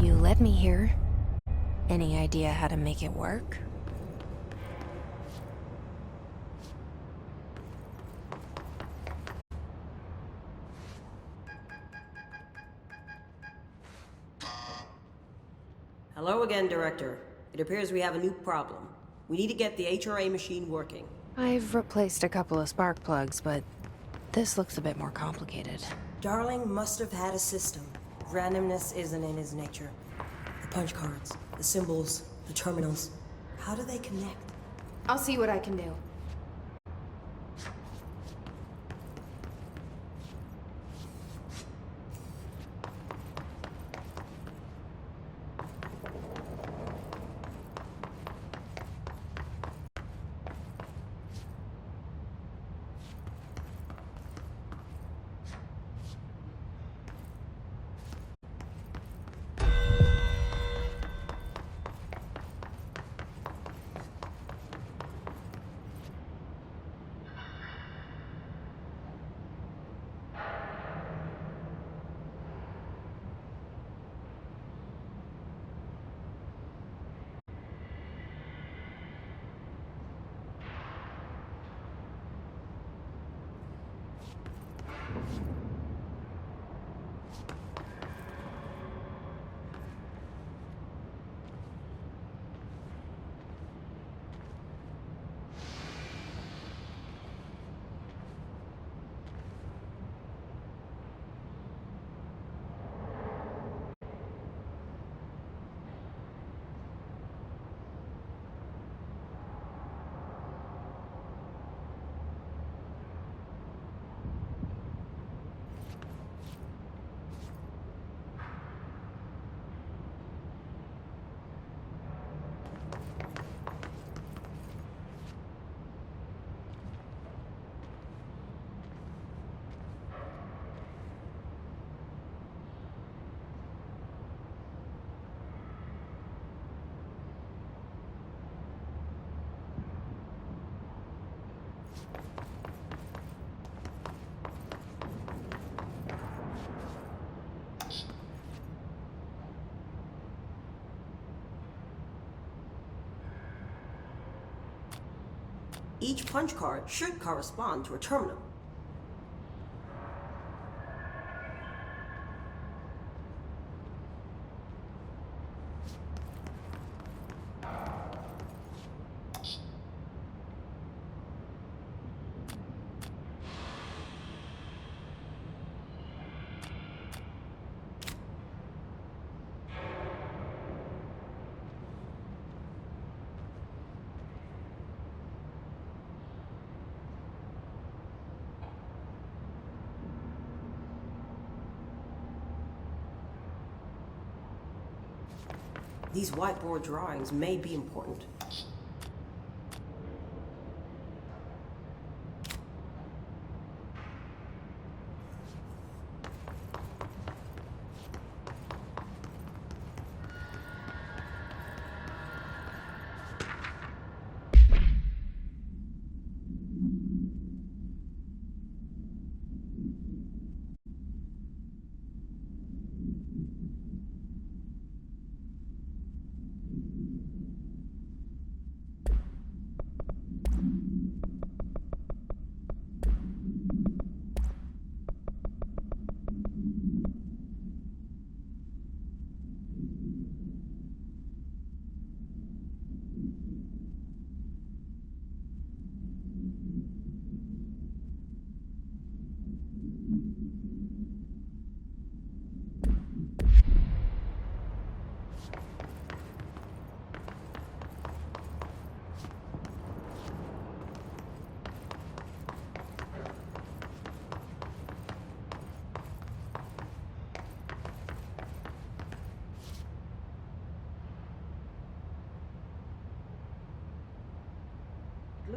You led me here. Any idea how to make it work? Hello again, Director. It appears we have a new problem. We need to get the HRA machine working. I've replaced a couple of spark plugs, but this looks a bit more complicated. Darling must have had a system. Randomness isn't in his nature. The punch cards, the symbols, the terminals. How do they connect? I'll see what I can do. Each punch card should correspond to a terminal. These whiteboard drawings may be important.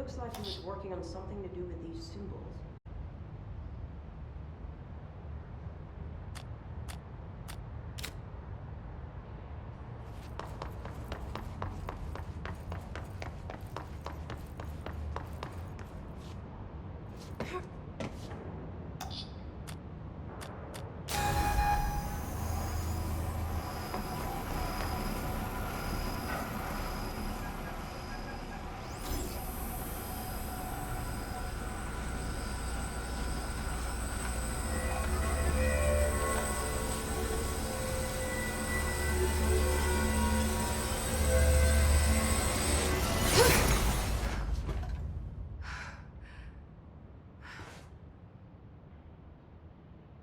looks like he was working on something to do with these symbols.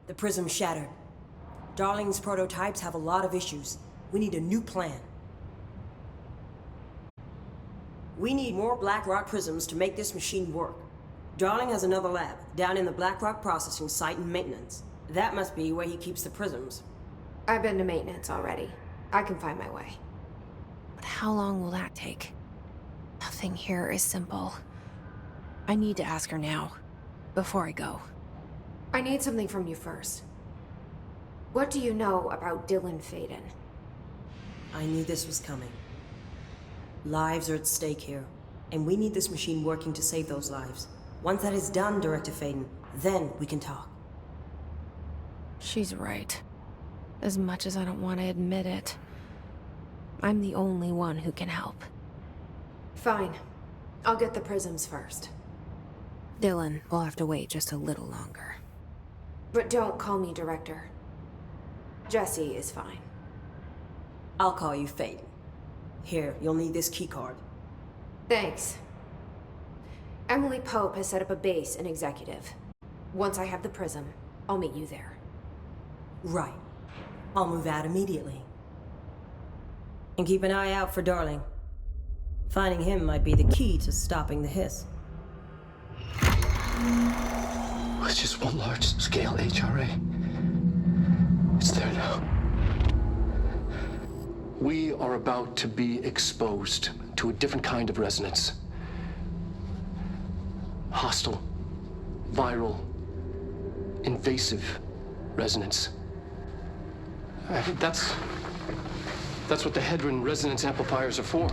The prism shattered. Darling's prototypes have a lot of issues. We need a new plan. We need more Blackrock prisms to make this machine work. Darling has another lab, down in the Blackrock processing site and maintenance. That must be where he keeps the prisms. I've been to maintenance already. I can find my way. But how long will that take? Nothing here is simple. I need to ask her now, before I go. I need something from you first. What do you know about Dylan Faden? I knew this was coming. Lives are at stake here, and we need this machine working to save those lives. Once that is done, Director Faden, then we can talk. She's right. As much as I don't want to admit it, I'm the only one who can help. Fine. I'll get the prisms first. Dylan will have to wait just a little longer. But don't call me Director. Jesse is fine. I'll call you Faden. Here, you'll need this keycard. Thanks. Emily Pope has set up a base in Executive. Once I have the prism, I'll meet you there. Right. I'll move out immediately. And keep an eye out for Darling. Finding him might be the key to stopping the hiss. It's just one large-scale HRA. It's there now. We are about to be exposed to a different kind of resonance. Hostile, viral, invasive resonance. That's what the Hedron resonance amplifiers are for.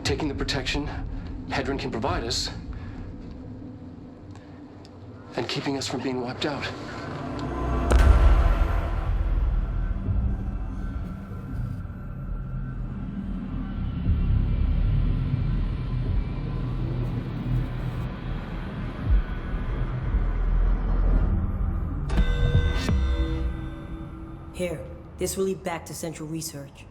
Taking the protection Hedron can provide us, and keeping us from being wiped out. Here, this will lead back to Central Research.